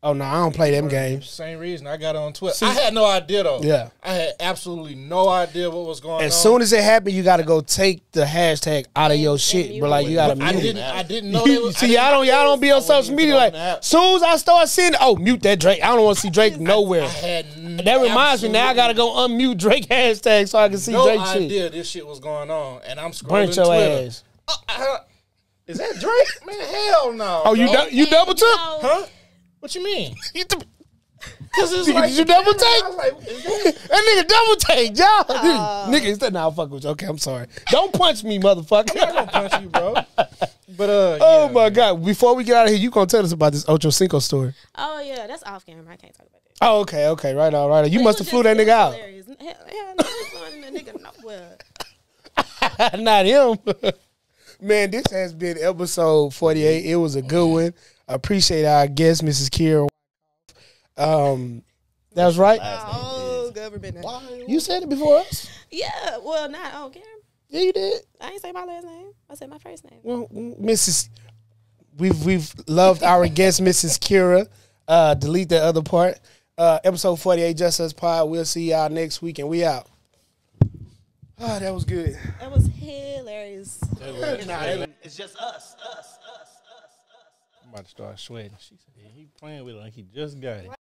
Oh, no, I don't play them games. Same reason I got on Twitter. I had no idea, though. Yeah. I had absolutely no idea what was going on. As soon as it happened, you got to go take the hashtag out of your shit. But, like, you got to mute it. I didn't know they was... See, y'all don't be on social media like, soon as I start seeing, mute that Drake. I don't want to see Drake nowhere. That reminds me, now I got to go unmute Drake hashtag so I can see Drake shit. No idea this shit was going on. And I'm scrolling Burnt your Twitter. ass. Is that Drake? Man, hell no. Oh, you double took? Huh? What you mean? Cause it's like, did you double take? I was like, that nigga double take, y'all. Nigga, nah, fuck with you. Okay, I'm sorry. Don't punch me, motherfucker. I'm not gonna punch you, bro. But oh my God! Before we get out of here, you gonna tell us about this Ocho Cinco story? Oh yeah, that's off camera. I can't talk about that. Oh okay, right on. You must have flew that nigga out. Hell no, flying that nigga nowhere. Not him. Man, this has been episode 48. It was a good one. I appreciate our guest, Mrs. Kira. That was right. Oh, government. You said it before us. Yeah, well, not on camera. Yeah, you did. I ain't say my last name. I said my first name. Well, Mrs. We've loved our guest, Mrs. Kira. Delete that other part. Episode 48, Just Us Pod. We'll see y'all next week, and we out. Oh, that was good. That was hilarious. It's just us. I'm about to start sweating. She said, he playing with it like he just got it.